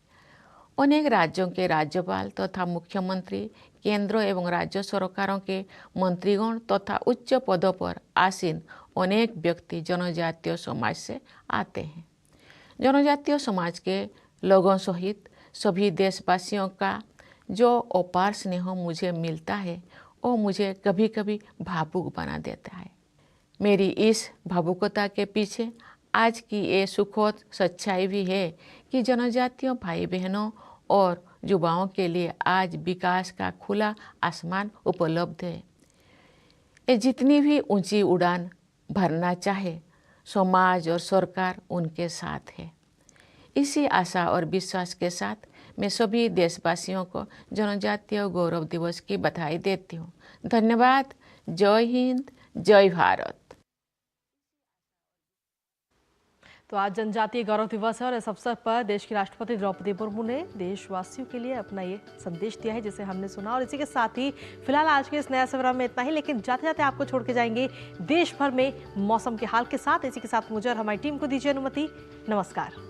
अनेक राज्यों के राज्यपाल तथा मुख्यमंत्री, केंद्र एवं राज्य सरकारों के मंत्रीगण तथा उच्च पदों पर आसीन अनेक व्यक्ति जनजातीय समाज से आते हैं। जनजातीय समाज के लोगों सहित सभी देशवासियों का जो अपार स्नेह मुझे मिलता है वो मुझे कभी कभी भावुक बना देता है। मेरी इस भावुकता के पीछे आज की ये सुखद सच्चाई भी है कि जनजातीय भाई बहनों और युवाओं के लिए आज विकास का खुला आसमान उपलब्ध है। ये जितनी भी ऊंची उड़ान भरना चाहे, समाज और सरकार उनके साथ है। इसी आशा और विश्वास के साथ मैं सभी देशवासियों को जनजातीय गौरव दिवस की बधाई देती हूँ। धन्यवाद। जय हिंद, जय भारत। तो आज जनजातीय गौरव दिवस है और इस अवसर पर देश की राष्ट्रपति द्रौपदी मुर्मू ने देशवासियों के लिए अपना ये संदेश दिया है जिसे हमने सुना। और इसी के साथ ही फिलहाल आज के इस नया सवेरा में इतना ही, लेकिन जाते जाते आपको छोड़ के जाएंगे देश भर में मौसम के हाल के साथ। इसी के साथ मुझे और हमारी टीम को दीजिए अनुमति। नमस्कार।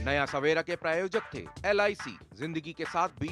नया सवेरा के प्रायोजक थे LIC, जिंदगी के साथ भी